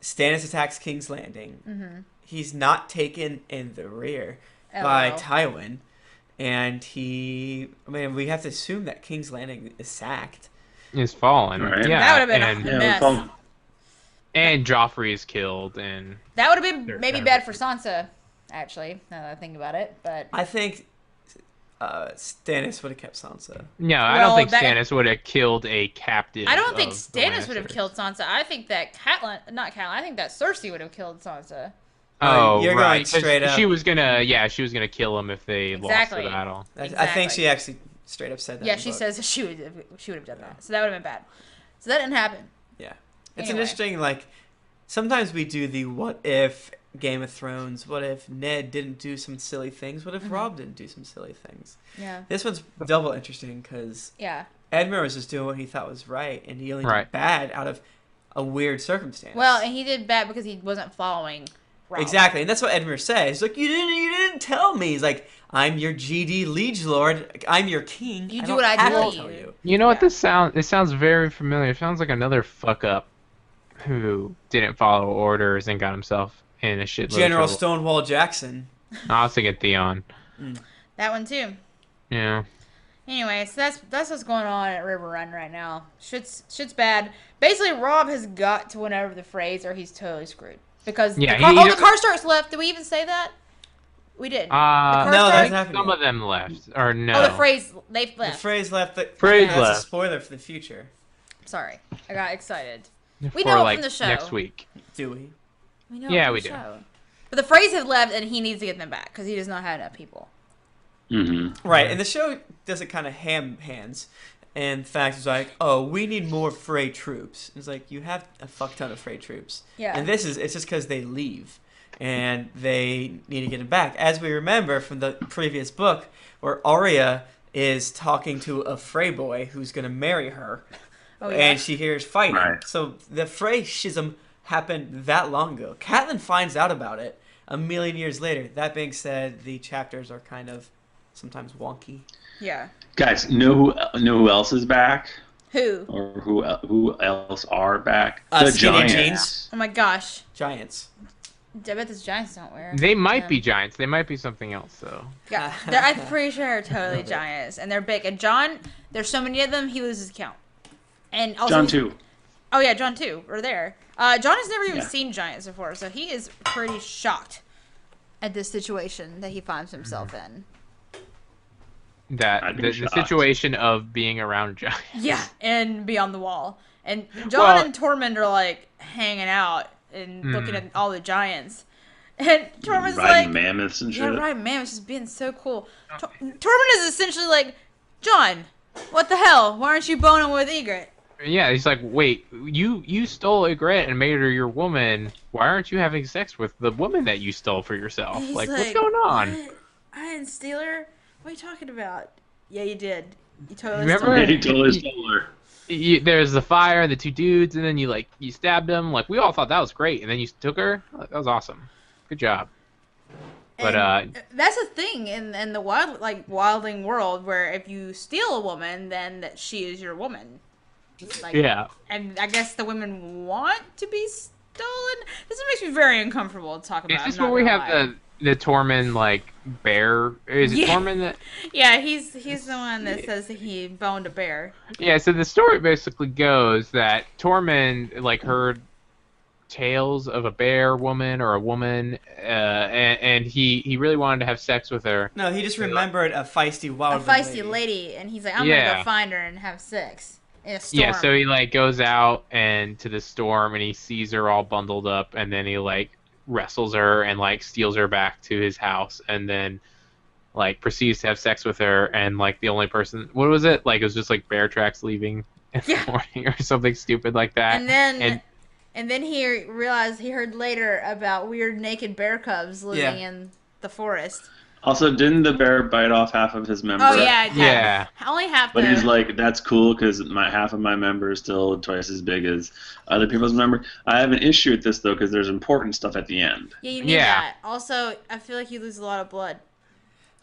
Stannis attacks King's Landing? He's not taken in the rear by LOL. Tywin, and we have to assume that King's Landing is sacked. Is fallen. Right. Yeah. That would've been a and, mess. And Joffrey is killed, and That would have been They're maybe kind bad of- for Sansa, actually, now that I think about it. But I think Stannis would have kept Sansa. no, I Well, don't think that- Stannis would have killed a captive. I don't think of the Stannis would have Lannisters. killed Sansa. I think that I think that Cersei would have killed Sansa. Oh, You're going right. 'cause straight up. She was gonna kill him if they Exactly. lost the battle. I think Exactly. she actually straight up said that. Yeah, in the she book. says she would have done that. So that would have been bad. So that didn't happen. Yeah, it's an Anyway. interesting like. Sometimes we do the what if Game of Thrones. What if Ned didn't do some silly things? What if Robb didn't do some silly things? Yeah. This one's double interesting because Yeah. Edmure was just doing what he thought was right, and he only Right. did bad out of a weird circumstance. Well, and he did bad because he wasn't following Robb. exactly, and that's what Edmure says. He's like, you didn't tell me. He's like, I'm your GD liege lord. I'm your king. You do don't what I have tell to you." You know what Yeah. It sounds very familiar. It sounds like another fuck up who didn't follow orders and got himself in a shitload General of trouble. Stonewall Jackson. I was thinking Theon. That one too. Yeah. Anyway, so that's what's going on at River Run right now. Shit's bad. Basically, Robb has got to win over the Freys, or he's totally screwed. Because Yeah, the Karstarks left. Did we even say that? We did. No, Karstarks- that I hasn't think happened some yet. of them left, or no. Oh, the Freys, they've The left. phrase left. Freys that's left. a spoiler for the future. Sorry, I got excited. For We know it like from the show. next week. Do we? We know Yeah, it from we the do. show. But the Freys have left, and he needs to get them back because he does not have enough people. Mm-hmm. Right, and the show does it kind of ham hands. And in fact, it's like, oh, we need more Frey troops. It's like, you have a fuck ton of Frey troops. Yeah. And it's just because they leave. And they need to get them back. As we remember from the previous book, where Arya is talking to a Frey boy who's going to marry her. Oh, yeah. And she hears fighting. Right. So the Frey schism happened that long ago. Catelyn finds out about it a million years later. That being said, the chapters are kind of sometimes wonky. Yeah. Guys, know who else is back, Who? or who else are back? Skinny jeans. Oh my gosh. Giants. I bet those giants don't wear. They might them. be giants. They might be something else, though. Yeah, I'm pretty sure they're totally giants, and they're big. And John, there's so many of them, he loses count. And also, John too. Oh yeah, John too. We're there. John has never even Yeah. seen giants before, so he is pretty shocked at this situation that he finds himself in. That I'd be the shocked. situation of being around giants. Yeah, and beyond the wall. And John Well- and Tormund are like hanging out and looking at all the giants. And Tormund's Riding like, mammoths and yeah, shit. right, man, it's just being so cool. Tormund is essentially like, John, what the hell? Why aren't you boning with Ygritte? Yeah, he's like, wait, you stole Ygritte and made her your woman. Why aren't you having sex with the woman that you stole for yourself? And he's Like, what's going on? "What? I didn't steal her. What are you talking about? Yeah, you did. You totally Remember- stole her. Yeah, he totally stole her. There's the fire and the two dudes, and then you stabbed them. Like, we all thought that was great, and then you took her. That was awesome. Good job. But And that's a thing in the wildling world where if you steal a woman, then that she is your woman. Like, yeah. And I guess the women want to be stolen. This makes me very uncomfortable to talk about. Is this I'm not where we gonna have lie. the Tormund like bear? Is it Yeah. Tormund that? Yeah, he's the one that says that he boned a bear. Yeah. So the story basically goes that Tormund like heard tales of a bear woman or a woman, and he really wanted to have sex with her. No, he just remembered a feisty A wild feisty lady, and he's like, I'm gonna Yeah. go find her and have sex in a storm. Yeah, so he like goes out and to the storm and he sees her all bundled up and then he like wrestles her and like steals her back to his house and then like proceeds to have sex with her and like the only person what was it? Like it was just like bear tracks leaving in the morning or something stupid like that. And then he realized he heard later about weird naked bear cubs living in the forest. Also, didn't the bear bite off half of his member? Oh yeah, Yeah. only half. But though. he's like, that's cool because half of my member is still twice as big as other people's member. I have an issue with this though because there's important stuff at the end. Yeah, you need Yeah. that. Also, I feel like you lose a lot of blood.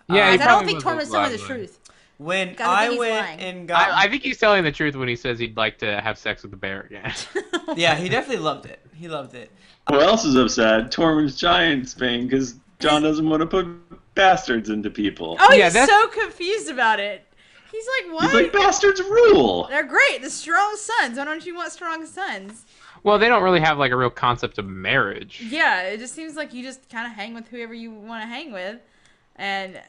Yeah, he I don't probably think was Tormund's a telling lot the of truth. When God, I I think he's went lying. and got, I think he's telling the truth when he says he'd like to have sex with the bear again. yeah, he definitely loved it. He loved it. Who else is upset? Tormund's giant Spain because John doesn't want to put bastards into people. Oh, Yeah, he's that's- so confused about it. He's like, what? He's like, bastards rule. They're great. The strong sons. Why don't you want strong sons? Well, they don't really have like a real concept of marriage. Yeah, it just seems like you just kind of hang with whoever you want to hang with, and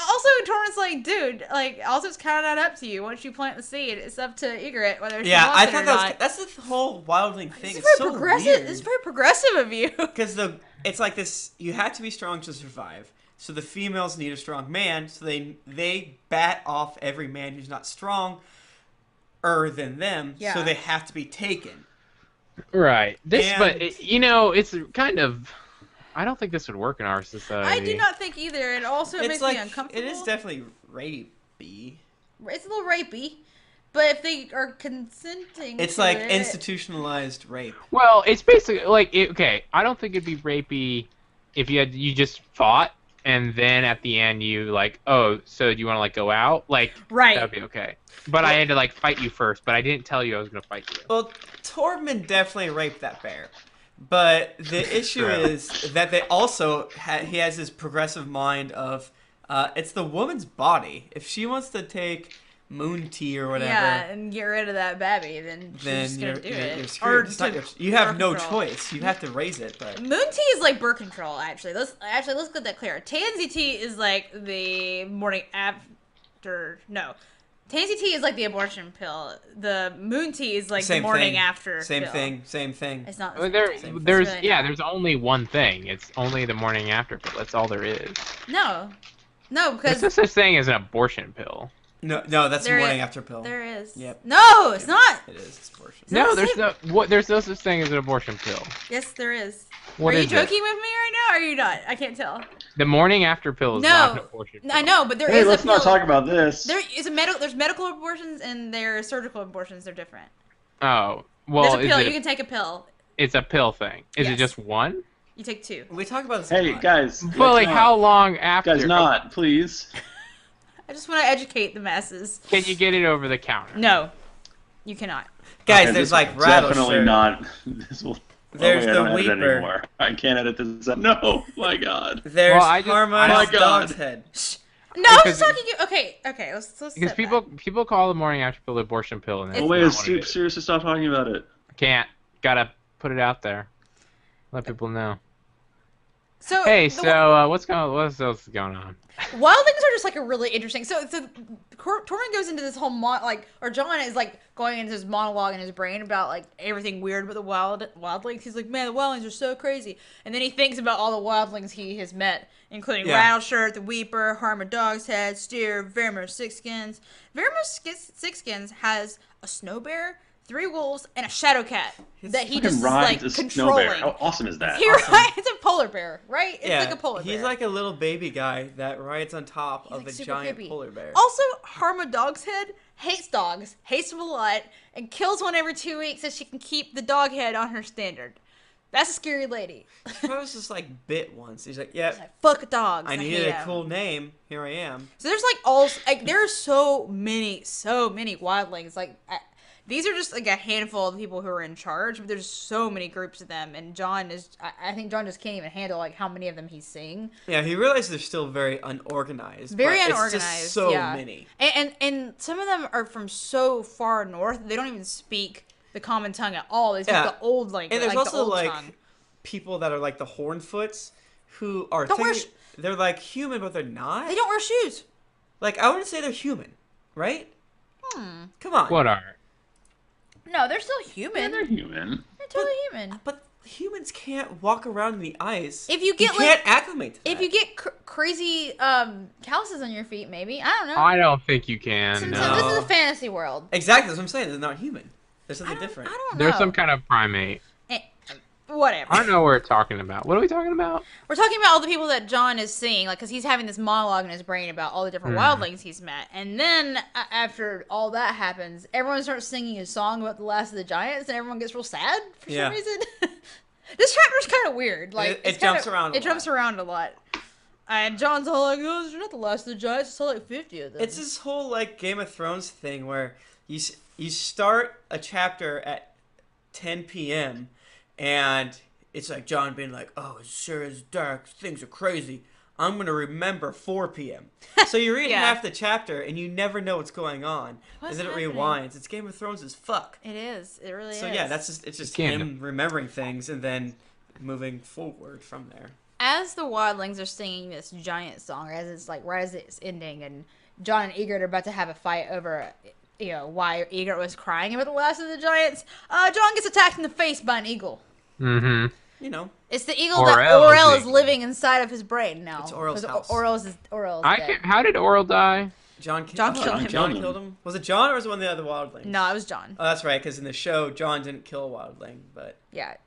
also Tormund's like, dude, like also it's kind of not up to you. Once you plant the seed, it's up to Ygritte whether she wants I it thought or that not. that's the whole Wildling thing. It's It's very so progressive. weird. It's very progressive of you. Because it's like this. You have to be strong to survive. So the females need a strong man. So they bat off every man who's not stronger than them. Yeah. So they have to be taken. Right. But it's kind of. I don't think this would work in our society. I do not think either. It also makes me uncomfortable. It is definitely rapey. It's a little rapey, but if they are consenting, It's like institutionalized rape. Well, it's basically like okay. I don't think it'd be rapey if you just fought and then at the end you like, oh, so do you want to like go out? Like, right? That'd be okay. But I had to like fight you first. But I didn't tell you I was gonna fight you. Well, Tormund definitely raped that bear. But the issue is that they also he has this progressive mind of it's the woman's body. If she wants to take moon tea or whatever, and get rid of that babby, then she's just gonna do it. You're screwed. You have no choice. You have to raise it. But moon tea is like birth control. Actually, let's get that clear. Tansy tea is like the morning after. No. Tansy tea is like the abortion pill. The moon tea is like the morning after Same pill. Same thing. It's not. There's there's only one thing. It's only the morning after pill. That's all there is. No, because there's no such thing as an abortion pill. No, that's the morning after pill. There is. Yep. No, it's not. It is. It's abortion. No, there's no such thing as an abortion pill. Yes, there is. What Are you is joking with me right now? Or are you not? I can't tell. The morning after pill is not an abortion pill. I know, but there hey, is let's a pill. not talk about this. There's medical abortions and there are surgical abortions. They're different. Oh, well, there's a pill. You can take a pill. It's a pill thing. Is it Yes. just one? You take two. We talk about this. Hey, guys. Well, like how long after? Guys, not please. I just want to educate the masses. Can you get it over the counter? No, you cannot. Guys, Okay, there's like rattle definitely shirt. not. This will. There's I the don't edit Weeper. anymore. I can't edit this. No, my God. There's Well, Harmon's my God. dog's head. No, I'm Because- just talking. Okay. Let's Because step back. people call the morning after pill the abortion pill, and Oh that's wait, not it's what it is. seriously stop talking about it. Can't. Gotta put it out there. Let people know. So Hey, the what's else going on? Wildlings are just like a really interesting. So Tormund goes into this whole or Jon is like going into this monologue in his brain about like everything weird with the wildlings. He's like, man, the wildlings are so crazy. And then he thinks about all the wildlings he has met, including Rattleshirt, the Weeper, Harmon Dog's Head, Steer, Vermeer Sixskins. Vermeer Sixskins has a snow bear, 3 wolves, and a shadow cat that he just is like controlling. How awesome is that? It's a polar bear, right? It's like a polar bear. He's like a little baby guy that rides on top of like a super giant creepy. polar bear. Also, Harma Dog's Head hates dogs, hates them a lot, and kills one every 2 weeks so she can keep the dog head on her standard. That's a scary lady. I was just like bit once. He's like, "Yep, Like, fuck dogs. I needed a cool name. Here I am." So there's there are so many wildlings. These are just like a handful of people who are in charge, but there's so many groups of them, and I think Jon just can't even handle like how many of them he's seeing. Yeah, he realized they're still very unorganized. Very but unorganized. It's just so yeah. many. And some of them are from so far north they don't even speak the common tongue at all. They speak the old And there's like also the old like tongue. people that are like the Hornfoots, who are Don't wear they're like human, but they're not. They don't wear shoes. Like I wouldn't say they're human, right? Come on. What are? No, they're still human. Yeah, they're human. They're totally human. But humans can't walk around in the ice. If you get you can't acclimate to that. if you get crazy calluses on your feet, maybe I don't know. I don't think you can. This is a fantasy world. Exactly, that's what I'm saying. They're not human. There's something different. I don't know. There's some kind of primate. Whatever. I don't know what we're talking about. What are we talking about? We're talking about all the people that Jon is seeing, like, because he's having this monologue in his brain about all the different wildlings he's met. And then, after all that happens, everyone starts singing a song about the last of the giants, and everyone gets real sad for some reason. This chapter's kind of weird. Like it jumps around. It jumps around a lot. And Jon's all like, "Oh, they're not the last of the giants. It's all like 50 of them." It's this whole like Game of Thrones thing where you start a chapter at 10 p.m. and it's like Jon being like, "Oh, it sure is dark. Things are crazy. I'm going to remember 4 p.m. So you read half the chapter and you never know what's going on. And then it rewinds. It's Game of Thrones as fuck. It is. It really is. So yeah, it's just him remembering things and then moving forward from there. As the Wildlings are singing this giant song, as it's like right as it's ending, and Jon and Ygritte are about to have a fight over, why Ygritte was crying about the last of the giants. Jon gets attacked in the face by an eagle. Mm-hmm. It's the eagle that Orell is living inside of his brain now. It's Orell's house. Orell's dead. How did Orell die? Jon killed him. Jon killed him. Was it Jon or was it one of the other Wildlings? No, it was Jon. Oh, that's right. Because in the show, Jon didn't kill a Wildling, but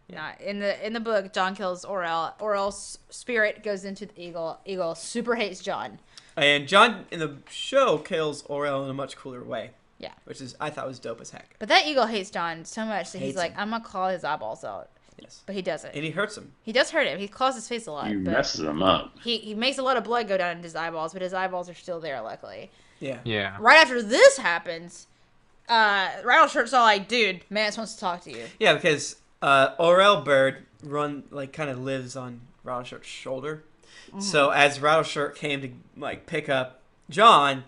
not in the book. Jon kills Orell. Orell's spirit goes into the eagle. Eagle super hates Jon. And Jon in the show kills Orell in a much cooler way. Yeah, which I thought was dope as heck. But that eagle hates Jon so much that he's like, I'm gonna claw his eyeballs out. Yes. But he doesn't. And he hurts him. He does hurt him. He claws his face a lot. He messes him up. He makes a lot of blood go down into his eyeballs, but his eyeballs are still there, luckily. Yeah. Right after this happens, Rattleshirt's all like, dude, Mance wants to talk to you. Yeah, because Orell Bird kind of lives on Rattleshirt's shoulder. Mm-hmm. So as Rattleshirt came to pick up Jon,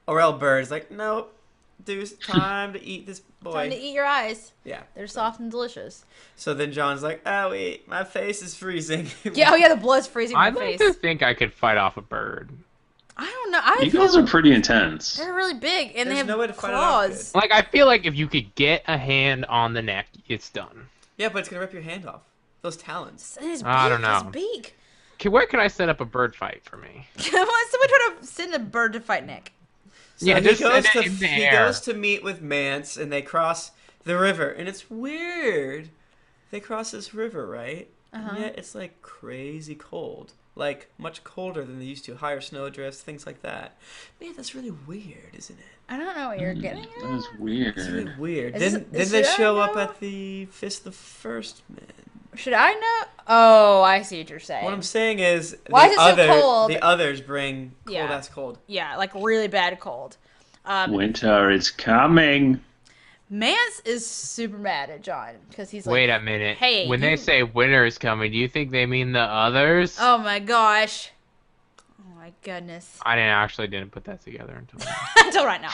Orell Bird's like, nope. Dude, it's time to eat this boy. Time to eat your eyes. Yeah. They're soft and delicious. So then Jon's like, oh, wait, my face is freezing. the blood's freezing my face. I'd like to think I could fight off a bird. I don't know. Eagles are pretty intense. They're really big, and There's they have no way to claws. fight it off. I feel like if you could get a hand on the neck, it's done. Yeah, but it's going to rip your hand off. Those talons. I don't know. It's beak. Where can I set up a bird fight for me? Someone try to send a bird to fight Nick. So yeah, he goes to meet with Mance, and they cross the river, and it's weird. They cross this river, right? And yet it's crazy cold, much colder than they used to. Higher snow drifts, things like that. Man, that's really weird, isn't it? I don't know what you're getting at. That is weird. It's really weird. Didn't they show up at the Fist of the First Men? Should I know? Oh, I see what you're saying. What I'm saying is, why is it so cold? The others bring cold-ass cold. Yeah, really bad cold. Winter is coming. Mance is super mad at Jon because he's like, wait a minute. Hey, when they say winter is coming, do you think they mean the others? Oh my gosh. Oh my goodness. I didn't put that together until until right now.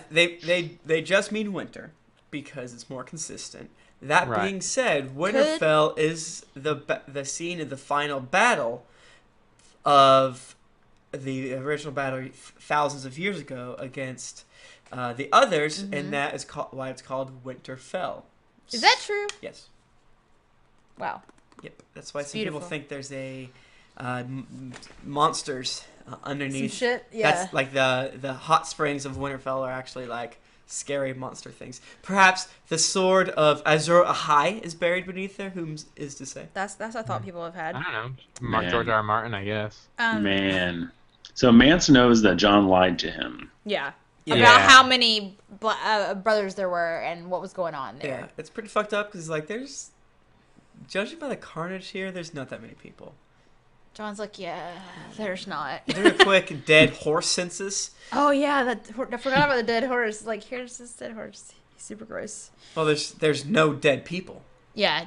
They just mean winter because it's more consistent. That being said, Winterfell is the scene of the final battle of the original battle thousands of years ago against the others, and that is why it's called Winterfell. Is that true? Yes. Wow. Yep. That's why some people think there's monsters underneath. Some shit. Yeah. That's the hot springs of Winterfell are actually scary monster things. Perhaps the sword of Azor Ahai is buried beneath there. Whom is to say? That's a thought people have had. I don't know. George R. R. Martin, I guess. Man. So Mance knows that Jon lied to him. Yeah. About how many brothers there were and what was going on there. Yeah, it's pretty fucked up because there's, judging by the carnage here, there's not that many people. Jon's like, yeah, there's not. Do a quick dead horse census. Oh yeah, I forgot about the dead horse. Here's this dead horse. He's super gross. Well, there's no dead people. Yeah.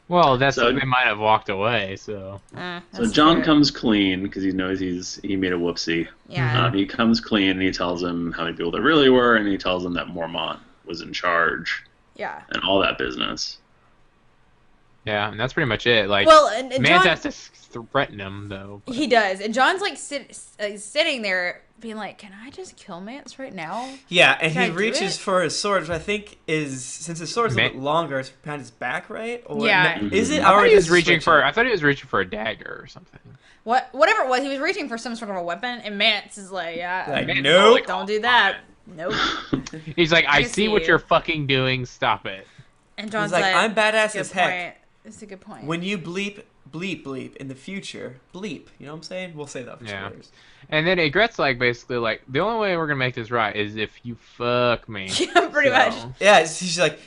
Well, they might have walked away. So Jon comes clean because he knows he made a whoopsie. Yeah. He comes clean and he tells him how many people there really were, and he tells him that Mormont was in charge. Yeah. And all that business. Yeah, and that's pretty much it. And Mance Jon has to threaten him, though. But... He does, and Jon's sitting there, being like, "Can I just kill Mance right now?" Yeah, and he reaches for his sword, which I think is, since his sword's a little bit longer, it's behind his back, right? Or is it? I thought he was reaching for a dagger or something. Whatever it was, he was reaching for some sort of a weapon, and Mance is like, nope, don't do that. Nope. He's like, I see what you're fucking doing. Stop it. And Jon's like, I'm badass as heck. It's a good point. When you bleep in the future, bleep. You know what I'm saying? We'll say that for spoilers. And then Ygritte's basically the only way we're gonna make this right is if you fuck me. Yeah, pretty much. Yeah, she's like,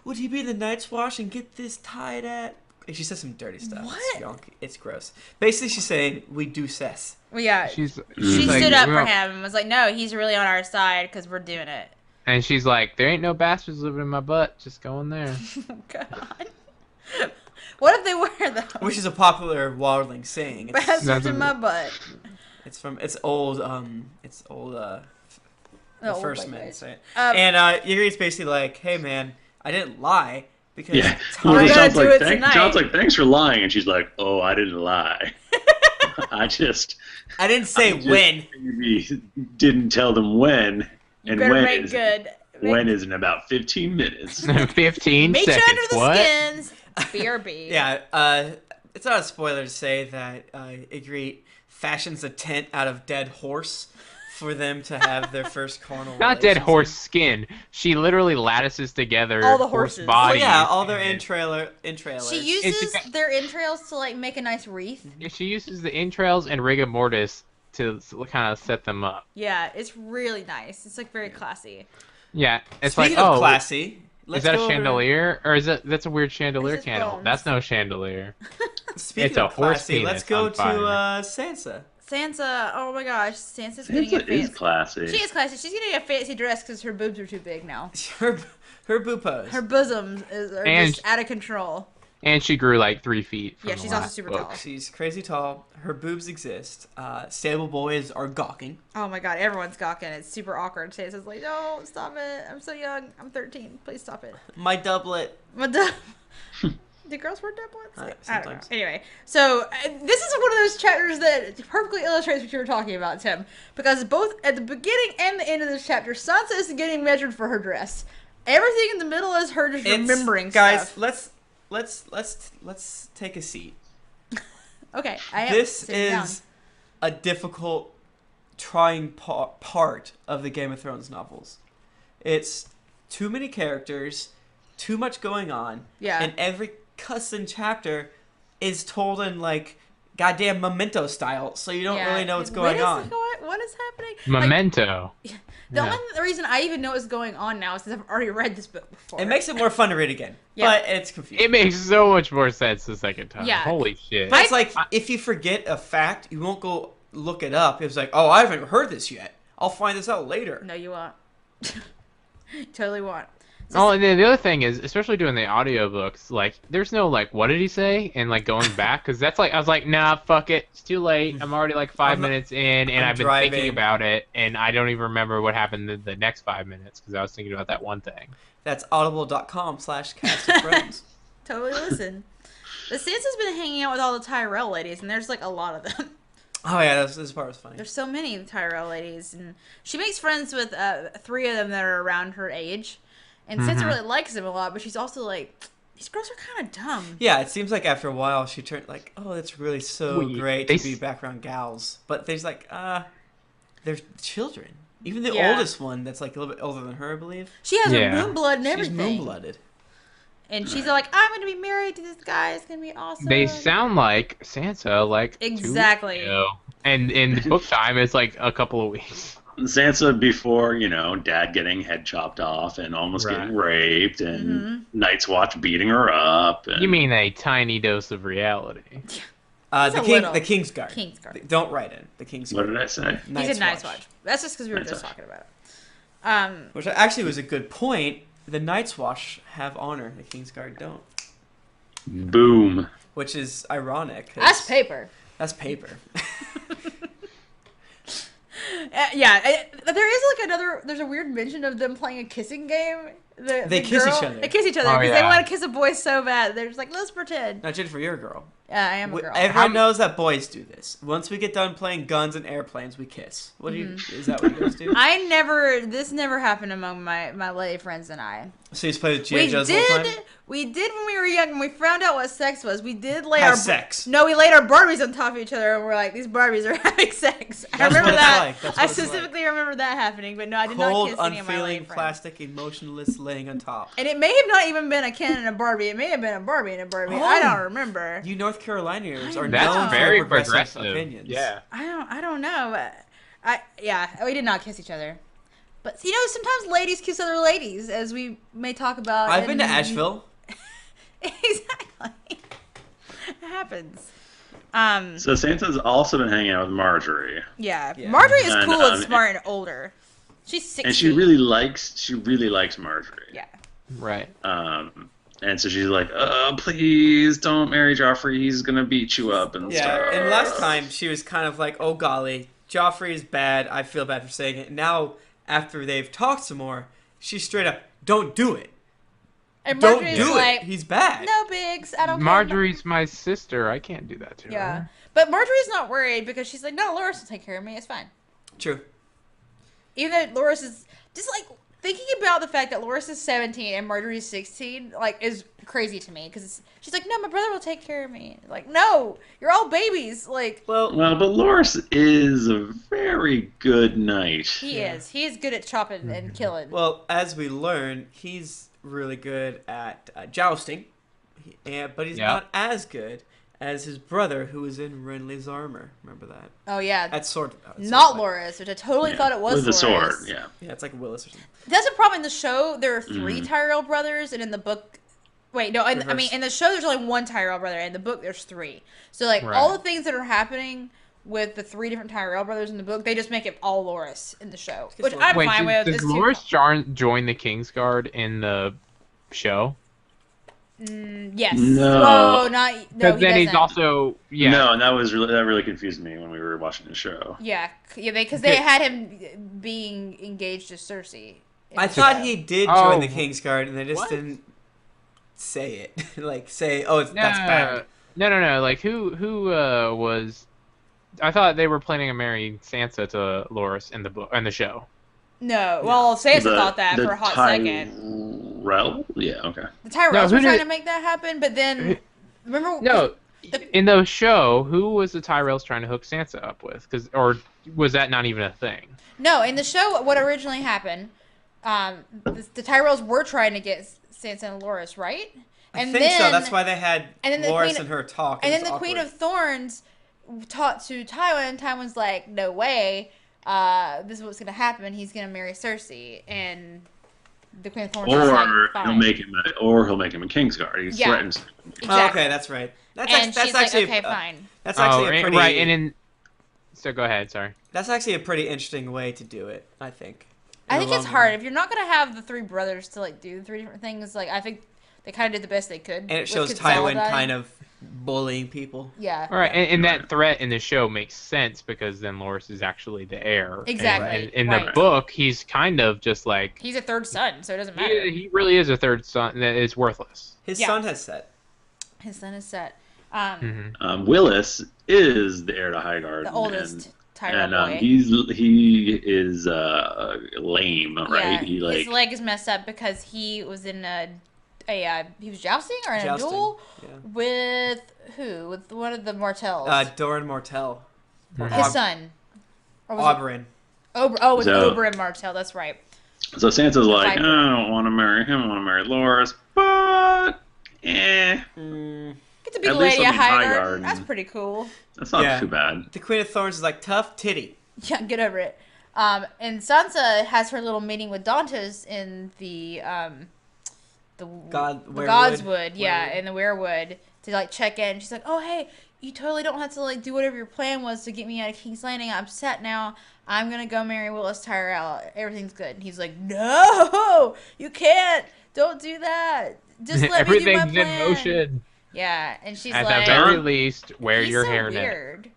would he be the Night's Watch and get this tied at? And she says some dirty stuff. What? It's gross. Basically, she's saying we do cess. Well, yeah. She stood up for him and was like, no, he's really on our side because we're doing it. And she's like, there ain't no bastards living in my butt. Just go in there. Oh, God. What if they were though? Which is a popular Wildling saying. Bastards in my butt. It's old. The first men say it. And Ygritte's basically like, "Hey man, I didn't lie because Well, John's like, thanks for lying," and she's like, "Oh, I didn't lie. I didn't say when. Maybe didn't tell them when, and when is in about 15 minutes. 15 Meet seconds. you under the What? skins. BRB. Yeah. It's not a spoiler to say that Ygritte fashions a tent out of dead horse for them to have their first carnal Not dead horse skin. She literally lattices together all the horses. Bodies. Oh yeah, all their entrailers. She uses their entrails to like make a nice wreath. She uses the entrails and rigor mortis to kind of set them up. Yeah, it's really nice. It's like very classy. Yeah, it's Speaking like of classy. Is that a chandelier or that's a weird chandelier candle? bones. That's no chandelier. Speaking It's a of horse classy, penis let's go on to fire. Sansa. Sansa, oh my gosh, Sansa's getting a Sansa is fancy. classy. She is classy. She's getting a fancy dress because her boobs are too big now. Her boopos. Her bosoms are just out of control. And she grew like 3 feet. From Yeah, the she's also last super book. tall. She's crazy tall. Her boobs exist. Stable boys are gawking. Oh my god, everyone's gawking. It's super awkward. Sansa's like, no, stop it. I'm so young. I'm 13. Please stop it. My doublet. Do girls wear doublets? I don't know. Sometimes. Anyway, so this is one of those chapters that perfectly illustrates what you were talking about, Tim. Because both at the beginning and the end of this chapter, Sansa is getting measured for her dress. Everything in the middle is her just remembering guys, stuff. let's take a seat. Okay, I am This sitting down. is a difficult, trying part of the Game of Thrones novels. It's too many characters, too much going on, and every cussing chapter is told in like goddamn Memento style, so you don't really know what's going on. What is happening? Memento. The only reason I even know what's going on now is because I've already read this book before. It makes it more fun to read again, but it's confusing. It makes so much more sense the second time. Yeah. Holy shit. But it's like, if you forget a fact, you won't go look it up. It's like, oh, I haven't heard this yet. I'll find this out later. No, you won't. Totally won't. Oh, and then the other thing is, especially doing the audiobooks, like, there's no, like, what did he say? And, like, going back, because that's like, I was like, nah, fuck it, it's too late. I'm already, like, 5 minutes in, and I've been thinking about it, and I don't even remember what happened in the next 5 minutes, because I was thinking about that one thing. That's audible.com/castofthrones. Totally listen. But Sansa's been hanging out with all the Tyrell ladies, and there's, like, a lot of them. Oh, yeah, this part was funny. There's so many Tyrell ladies, and she makes friends with 3 of them that are around her age. And Sansa really likes him a lot, but she's also like, these girls are kind of dumb. Yeah, it seems like after a while she turned like, oh, it's really so great to be background gals. But there's like, they're children. Even the oldest one, that's like a little bit older than her, I believe. She has her moon blood and everything. She's moon-blooded. And she's like, I'm going to be married to this guy. It's going to be awesome. They sound like Sansa, like, exactly. 2 weeks ago. And in the book time, it's like a couple of weeks. Sansa before, Dad getting head chopped off and almost getting raped and Night's Watch beating her up. And... You mean a tiny dose of reality. The Kingsguard. Don't write in. The Kingsguard. What did I say? He said Night's Watch. That's just because we were just talking about it. Which actually was a good point. The Night's Watch have honor. The Kingsguard don't. Boom. Which is ironic. That's paper. That's paper. There is like there's a weird mention of them playing a kissing game. They kiss each other. They kiss each other because they want to kiss a boy so bad. They're just like, let's pretend. Now, Jennifer, you're a girl. I am a girl. Everyone knows that boys do this. Once we get done playing guns and airplanes, we kiss. What do you? Is that what you guys do? This never happened among my lady friends and I. So you just played with G.I. Joes all the time? We did when we were young. When we found out what sex was, we did lay sex. No, we laid our Barbies on top of each other, and we're like, these Barbies are having sex. I remember that. I specifically remember that happening, but no, I did not kiss any of my lady friends. Cold, unfeeling, plastic, emotionless, laying on top. And it may have not even been a Ken and a Barbie. It may have been a Barbie and a Barbie. Oh, I don't remember. You North Carolinians are known for progressive opinions. Yeah. I don't know. But we did not kiss each other. But sometimes ladies kiss other ladies, as we may talk about. I've been to Asheville. Exactly. It happens. So Sansa's also been hanging out with Marjorie. Yeah. Marjorie is cool and smart and older. She's 16. And she really likes Marjorie. Yeah. Right. And so she's like, please don't marry Joffrey. He's going to beat you up and stuff. Yeah, and last time she was kind of like, oh golly, Joffrey is bad. I feel bad for saying it. Now, after they've talked some more, she's straight up, don't do it. And Don't Marjorie's do like, it. He's bad. No, Biggs, I don't care. Marjorie's my sister. I can't do that to Yeah. her. But Marjorie's not worried because she's like, no, Loras will take care of me. It's fine. True. Even though Loras is just like thinking about the fact that Loras is 17 and Marjorie's 16, like, is crazy to me because she's like, no, my brother will take care of me. Like, no, you're all babies. Like, well, but Loras is a very good knight. He is. He is good at chopping and killing. Well, as we learn, he's really good at jousting, but he's not as good as his brother, who was in Renly's armor. Remember that? Oh yeah, at sword. Not Loras, which I totally thought it was. With the Loras. sword, yeah. Yeah, it's like Willis or something. That's a problem in the show. There are 3 Tyrell brothers, and in the book, wait, no, I mean in the show there's only 1 Tyrell brother. In the book there's 3. So like all the things that are happening with the 3 different Tyrell brothers in the book, they just make it all Loras in the show, which I'm fine with. Does Loras join the Kingsguard in the show? Yes. No. Oh, no. Then he's also No, and that really confused me when we were watching the show. Yeah, because they had him being engaged to Cersei. I thought he did join the Kingsguard, and they just didn't say it. Like say, that's bad. No. Like who was? I thought they were planning on marrying Sansa to Loras in the show. No, well, Sansa thought that for a hot second. Tyrell? Yeah, okay. The Tyrells were trying to make that happen, but then remember? No, in the show, who was the Tyrells trying to hook Sansa up with? Or was that not even a thing? No, in the show, what originally happened, the Tyrells were trying to get Sansa and Loras, right? And I think so. That's why they had Loras and her talk. And then the Queen of Thorns talked to Tywin, and Tywin's like, no way. This is what's gonna happen. He's gonna marry Cersei, and the Queen of Thorns. He'll make him a Kingsguard. He threatens. Exactly. Oh, okay, that's right. That's actually like, okay, fine. That's actually a pretty right. So go ahead. Sorry. That's actually a pretty interesting way to do it. I think. I think it's hard if you're not gonna have the 3 brothers to like do the 3 different things. Like I think they kind of did the best they could. And it shows Tywin kind of bullying people. Yeah. All right, and that threat in the show makes sense because then Loras is actually the heir. Exactly. And in the book, he's kind of just like he's a 3rd son, so it doesn't matter. He really is a 3rd son that is worthless. His son has set. His son is set. Willis is the heir to Highgarden. The oldest Tyrell boy. He is lame, right? Yeah, his leg is messed up because he was in he was jousting or in a duel with who? With one of the Martells. Doran Martell. His son. Oberyn. With Oberyn Martell. That's right. So Sansa's like, I don't want to marry him. I want to marry Loras, but Get to be the lady at Highgarden. That's pretty cool. That's not too bad. The Queen of Thorns is like, tough titty. Yeah, get over it. And Sansa has her little meeting with Dontos in the Godswood, in the Weirwood to like check in. She's like, "Oh hey, you totally don't have to like do whatever your plan was to get me out of King's Landing. I'm set now. I'm gonna go marry Willis Tyrell. Everything's good." And he's like, "No, you can't. Don't do that. Just let me do my plan." Everything's in motion. Yeah, and she's at like, the very least, wear your hair weird.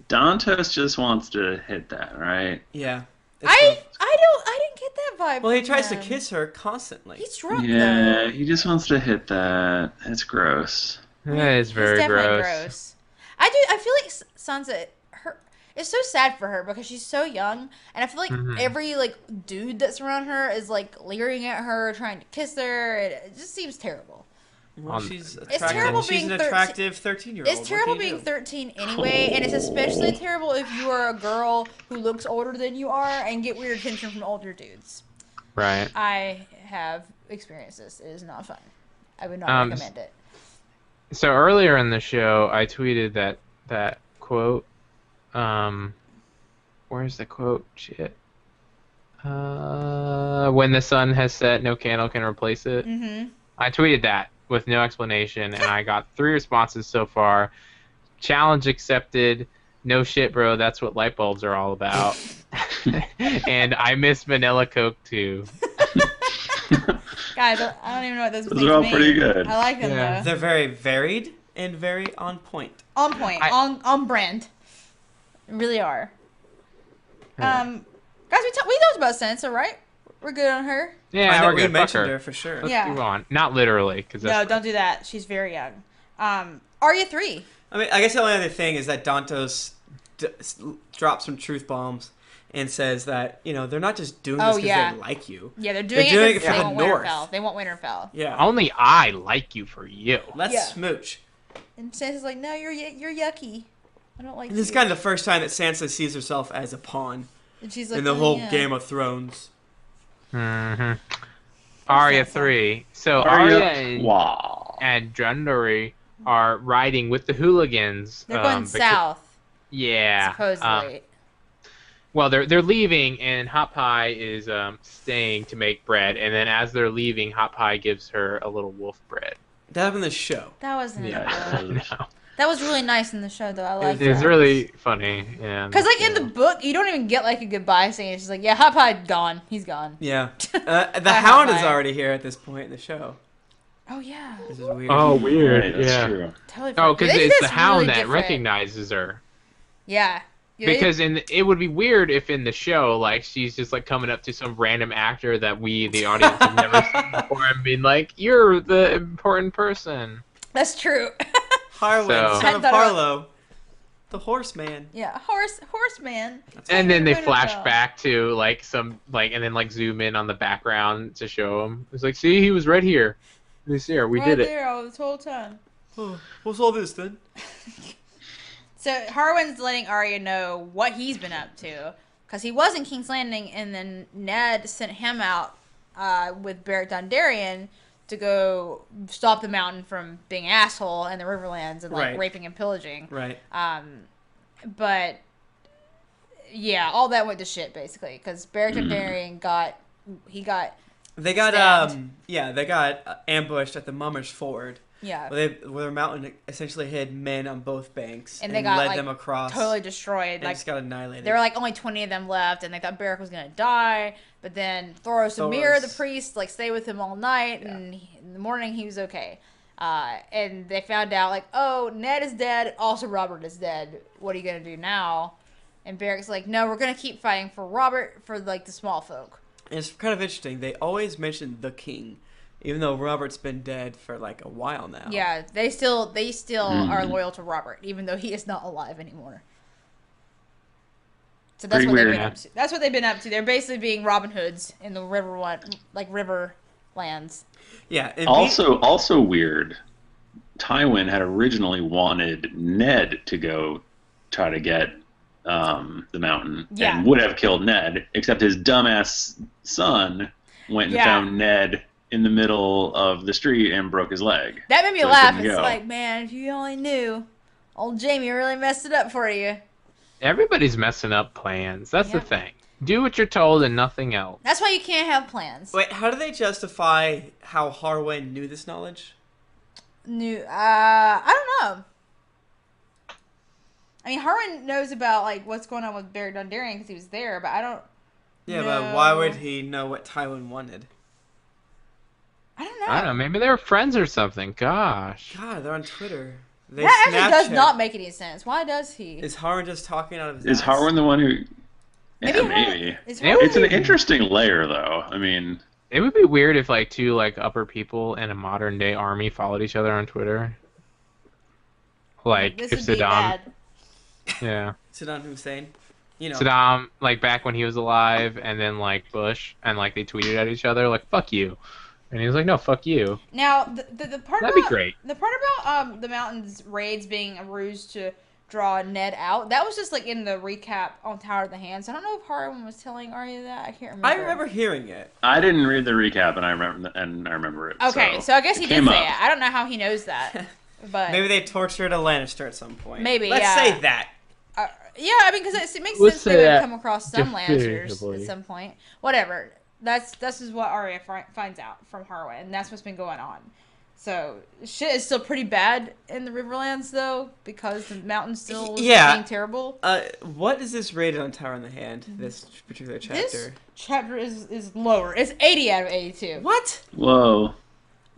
Dantos just wants to hit that, right? Yeah. I didn't get that vibe. Well, he tries to kiss her constantly. He's drunk, though. He just wants to hit that. It's gross. That is very gross. I feel like Sansa, it's so sad for her because she's so young, and I feel like every like dude that's around her is like leering at her, trying to kiss her. It just seems terrible. Well, she's attractive. It's terrible she's being an attractive 13-year-old. It's terrible being 13 anyway, and it's especially terrible if you are a girl who looks older than you are and get weird attention from older dudes. Right. I have experienced this. It is not fun. I would not recommend it. So earlier in the show, I tweeted that quote. Where's the quote? Shit. When the sun has set, no candle can replace it. Mm-hmm. I tweeted that with no explanation, and I got 3 responses so far. Challenge accepted. No shit, bro. That's what light bulbs are all about. And I miss vanilla Coke too. Guys, I don't even know what those Those things are all mean. pretty good. I like them though. They're very varied and very on point. On point, on brand. Really are. Guys, we talked about Sansa, right? We're good on her. Yeah, we're good. We mentioned her for sure. Let's move on. Not literally, because no, don't do that. She's very young. Arya III. I mean, I guess the only other thing is that Dontos drops some truth bombs and says that, you know, they're not just doing this because they like you. Yeah, they're doing it because they want Winterfell. They want Winterfell. Yeah. Only I like you for you. Let's smooch. And Sansa's like, no, you're yucky. I don't like you. This is kind of the first time that Sansa sees herself as a pawn and she's like, in the whole Game of Thrones. Mm-hmm. Arya III. So Arya and Dundee are riding with the hooligans. They're going south. Yeah. Supposedly. Well, they're leaving, and Hot Pie is staying to make bread. And then as they're leaving, Hot Pie gives her a little wolf bread. That happened in the show. That wasn't. No. That was really nice in the show, though. I liked it. It was really funny. Yeah. Because like in the book, you don't even get like a goodbye scene. It's just like, yeah, Hot Pie gone. He's gone. Yeah. The Hound is already here at this point in the show. Oh yeah. This is weird. Oh, weird. Right, that's true. Totally because it's the Hound that recognizes her. Yeah. Because it would be weird if in the show, like, she's just like coming up to some random actor that we, the audience, have never seen before, and being like, "You're the important person." That's true. Harwin, son of Harlow, the horseman. Yeah, horseman. And then they flash back to like some and then like zoom in on the background to show him. It's like, see, he was right here. This here, we did it. Right there all this whole time. Oh, what's all this then? So Harwin's letting Arya know what he's been up to, because he was in King's Landing, and then Ned sent him out with Beric Dondarrion to go stop the Mountain from being an asshole in the Riverlands and like raping and pillaging. Right. But yeah, all that went to shit basically, because Beric Dondarrion got ambushed at the Mummer's Ford. Yeah. Where the mountain essentially hid men on both banks and they led them across. Totally destroyed. And just got annihilated. There were like only 20 of them left, and they thought Beric was gonna die. But then Thoros Amir, the priest, like stayed with him all night, and in the morning he was okay. And they found out like, oh, Ned is dead. Also, Robert is dead. What are you gonna do now? And Beric's like, no, we're gonna keep fighting for Robert, for like the small folk. And it's kind of interesting. They always mention the king. Even though Robert's been dead for like a while now. Yeah, they still are loyal to Robert, even though he is not alive anymore. So that's what they've been up to. That's what they've been up to. They're basically being Robin Hoods in the Riverlands. Yeah. Also weird. Tywin had originally wanted Ned to go try to get the mountain and would have killed Ned, except his dumbass son went and found Ned in the middle of the street and broke his leg. That made me laugh. It's like, man, if you only knew, old Jaime really messed it up for you. Everybody's messing up plans. That's the thing. Do what you're told and nothing else. That's why you can't have plans. Wait, how do they justify how Harwin knew this knowledge? I don't know. I mean, Harwin knows about like what's going on with Beric Dondarrion because he was there, but I don't. Yeah, but why would he know what Tywin wanted? I don't know. I don't know. Maybe they're friends or something. Gosh. God, they're on Twitter. That actually does not make any sense. Why does he? Is Harwin just talking out of his ass? Is Harwin the one who... Maybe. It's an interesting layer, though. I mean... It would be weird if, like, two, like, upper people in a modern-day army followed each other on Twitter. Like, if Saddam... Yeah. Saddam Hussein. You know. Saddam, like, back when he was alive, and then, like, Bush, and, like, they tweeted at each other, like, fuck you. And he was like, no, fuck you. Now, the part That'd be great. The part about the Mountain's raids being a ruse to draw Ned out, that was just like in the recap on Tower of the Hands. I don't know if Harwin was telling Arya that. I can't remember. I remember hearing it. I didn't read the recap, and I remember it. Okay, so I guess he did say it. I don't know how he knows that, but maybe they tortured a Lannister at some point. Maybe, Let's say that. Yeah, I mean, because it makes sense they would come across some Lannisters at some point. Whatever. This is what Arya finds out from Harwin, and that's what's been going on. So shit is still pretty bad in the Riverlands though, because the mountain still was being terrible. What is this rated on Tower in the Hand? This particular chapter. This chapter is lower. It's 80 out of 82. What? Whoa.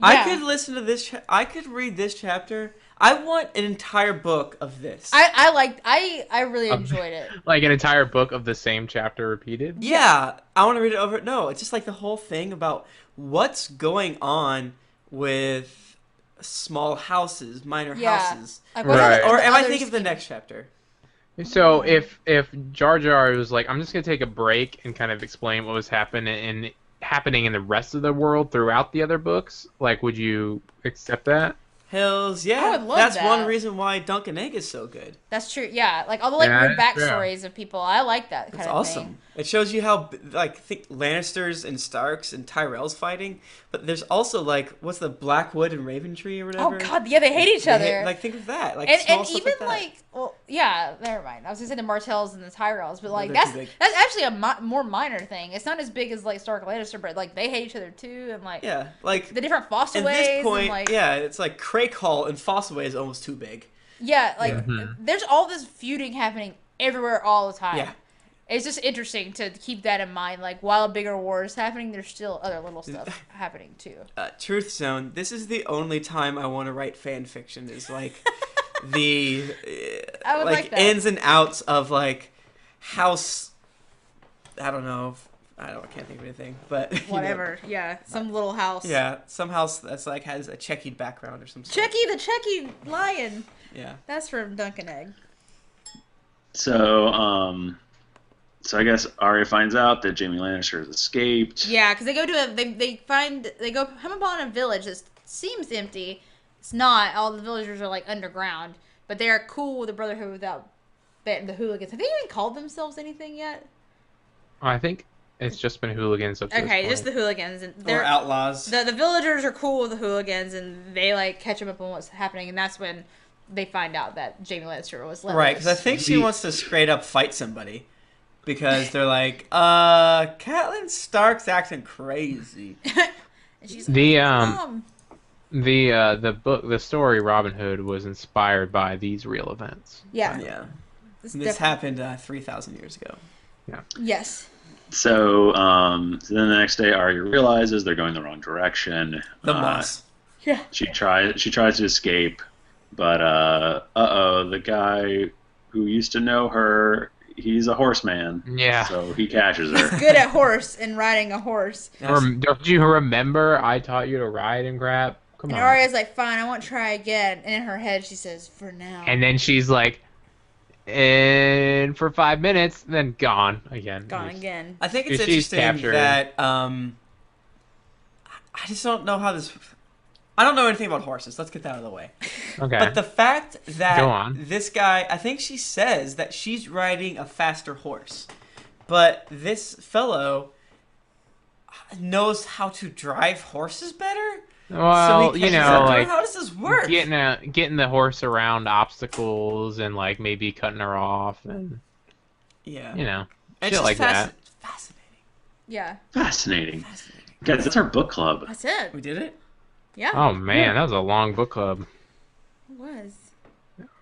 Yeah. I could listen to this. I could read this chapter. I want an entire book of this. I really enjoyed it. Like an entire book of the same chapter repeated? Yeah, I want to read it over. No, it's just like the whole thing about what's going on with small houses, minor houses. Like, right. Or am I thinking of the next chapter? So if Jar Jar was like, I'm just gonna take a break and kind of explain what was happening in the rest of the world throughout the other books, like, would you accept that? Hells yeah. I would love That's that. one reason why Dunk and Egg is so good. That's true. Yeah, like all the weird backstories of people. I like that kind of awesome. thing. It shows you how think Lannisters and Starks and Tyrell's fighting, but there's also like what's the Blackwood and Raventree or whatever. Oh god, yeah, they hate each other. Think of that. Like and small stuff even like that. well, yeah, never mind. I was gonna say the Martells and the Tyrells, but like that's actually a more minor thing. It's not as big as like Stark and Lannister, but like they hate each other too, and like like the different Fosterways. At this point, and, like, it's like Crake Hall and Fosterway is almost too big. Yeah, like there's all this feuding happening everywhere all the time. Yeah. It's just interesting to keep that in mind. Like, while a bigger war is happening, there's still other little stuff happening, too. Truth Zone, this is the only time I want to write fan fiction is, like, the, I would like that. ins and outs of, like, house, I don't know, I can't think of anything, but... Whatever, yeah, some little house. Yeah, some house that's, like, has a checkered background or some sort. Checky, the Checky lion. Yeah. That's from Dunk and Egg. So I guess Arya finds out that Jaime Lannister has escaped. Yeah, because they go to they come upon a village that seems empty. It's not. All the villagers are like underground, but they are cool with the Brotherhood without the hooligans. Have they even called themselves anything yet? I think it's just been hooligans up to this point. Just the hooligans and they're outlaws. The villagers are cool with the hooligans, and they like catch them up on what's happening, and that's when they find out that Jaime Lannister was left. Right, because I think she wants to straight up fight somebody. Because they're like, Catelyn Stark's acting crazy. And she's like, Mom. The story Robin Hood was inspired by these real events. Yeah. Yeah. This happened 3,000 years ago. Yeah. Yes. So then the next day, Arya realizes they're going the wrong direction. The moss. Yeah. She tries to escape, but the guy who used to know her, he's a horseman. Yeah. So he catches her. He's good at horse and riding a horse. Don't you remember I taught you to ride and grab? Come on. And Arya's like, fine, I won't try again. And in her head, she says, for now. And then she's like, and for 5 minutes, then gone again. Gone again. I think it's interesting that I just don't know how this... I don't know anything about horses. Let's get that out of the way. Okay. But the fact that this guy, I think she says that she's riding a faster horse. But this fellow knows how to drive horses better? Well, so like, how does this work? Getting the horse around obstacles and, like, maybe cutting her off and, and shit like that. Fascinating. Yeah. Fascinating. Guys, that's our book club. That's it. We did it? Yeah. Oh, man, that was a long book club. It was.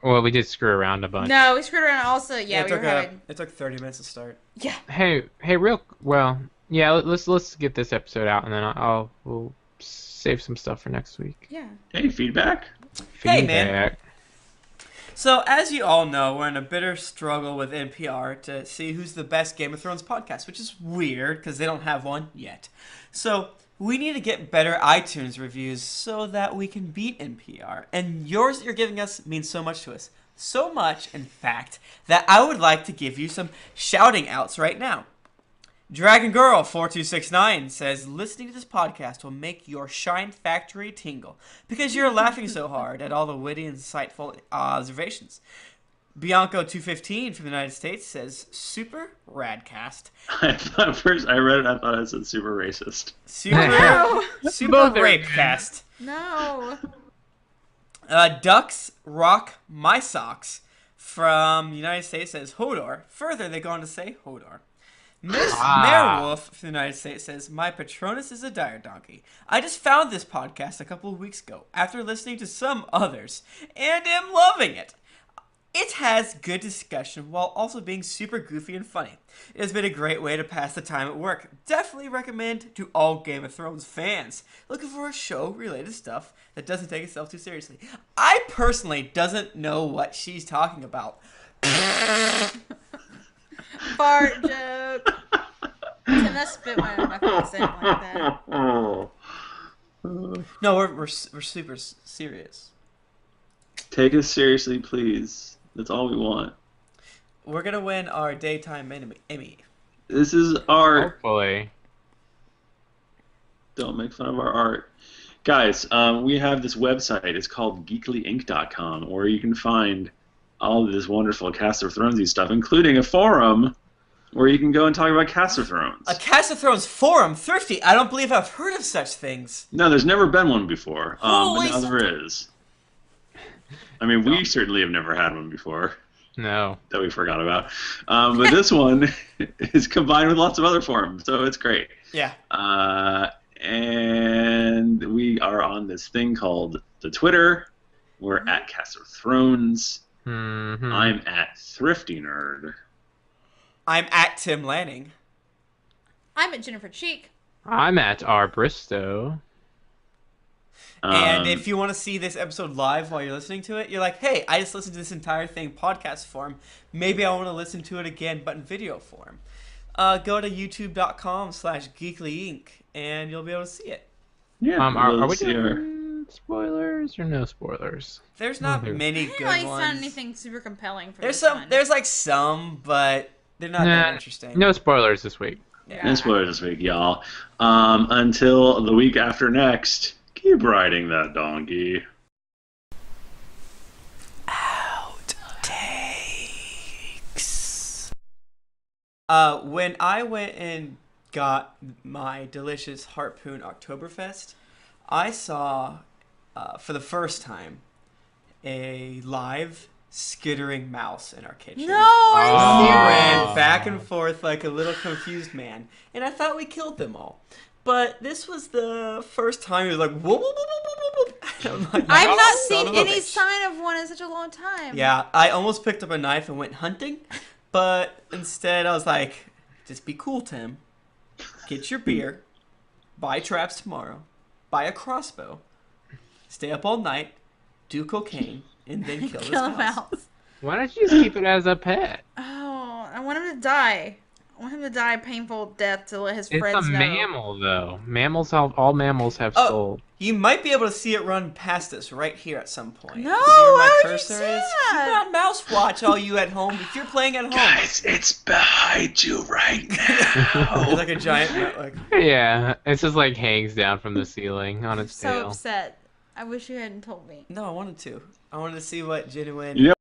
Well, we did screw around a bunch. No, we screwed around also. Yeah, it took 30 minutes to start. Yeah. Hey, let's get this episode out, and then we'll save some stuff for next week. Yeah. Hey, feedback? Hey, man. So, as you all know, we're in a bitter struggle with NPR to see who's the best Game of Thrones podcast, which is weird because they don't have one yet. So, we need to get better iTunes reviews so that we can beat NPR. And yours that you're giving us means so much to us. So much, in fact, that I would like to give you some shouting outs right now. Dragon Girl 4269 says, listening to this podcast will make your Shine Factory tingle because you're laughing so hard at all the witty and insightful observations. Bianco 215 from the United States says, super radcast. I thought first I read it, I thought it said super racist. Super rapecast. No. Ducks Rock My Socks from the United States says Hodor. Further, they go on to say Hodor. Miss Merewolf from the United States says, my Patronus is a dire donkey. I just found this podcast a couple of weeks ago after listening to some others and am loving it. It has good discussion while also being super goofy and funny. It has been a great way to pass the time at work. Definitely recommend to all Game of Thrones fans looking for a show related stuff that doesn't take itself too seriously. I personally doesn't know what she's talking about. Fart joke. Can I spit my face out like that? No, we're super serious. Take us seriously, please. That's all we want. We're gonna win our daytime Emmy. This is art. Hopefully. Don't make fun of our art. Guys, we have this website. It's called geeklyinc.com, where you can find all of this wonderful Cast of Thronesy stuff, including a forum where you can go and talk about Cast of Thrones. A Cast of Thrones forum? Thrifty, I don't believe I've heard of such things. No, there's never been one before. But Holy now there is. I mean, we certainly have never had one before. No. That we forgot about. But this one is combined with lots of other forums, so it's great. Yeah. And we are on this thing called the Twitter. We're at Cast of Thrones. Mm-hmm. I'm at Thrifty Nerd. I'm at Tim Lanning. I'm at Jennifer Cheek. I'm at R. Bristow. And if you want to see this episode live while you're listening to it, you're like, hey, I just listened to this entire thing podcast form. Maybe I want to listen to it again, but in video form. Go to youtube.com/geeklyinc, and you'll be able to see it. Yeah. Are we doing spoilers or no spoilers? There's not many I good didn't really ones. find anything super compelling for There's this some. one. There's like some, but they're not that interesting. No spoilers this week. Yeah. No spoilers this week, y'all. Until the week after next, keep riding that donkey. Outtakes. When I went and got my delicious Harpoon Oktoberfest, I saw, for the first time, a live skittering mouse in our kitchen. No, are you He serious? ran back and forth like a little confused man, and I thought we killed them all. But this was the first time he was like, whoop, whoop, whoop, whoop, whoop. I'm like, I've "Oh, not son seen of a any bitch." sign of one in such a long time. Yeah, I almost picked up a knife and went hunting, but instead I was like, just be cool, Tim. Get your beer, buy traps tomorrow, buy a crossbow, stay up all night, do cocaine, and then kill this Kill a mouse. mouse. Why don't you just keep it as a pet? Oh, I want him to die. I want him to die a painful death to let his It's friends a know. mammal, though. All mammals have Oh. souls. You might be able to see it run past us right here at some point. No, See where my why would you cursor say is? that? Keep on mouse watch, all you at home. If you're playing at home, Guys, it's behind you right now. there's like a giant like. Yeah, it's just like hangs down from the ceiling on its So tail. upset. I wish you hadn't told me. No, I wanted to. I wanted to see what genuine. You know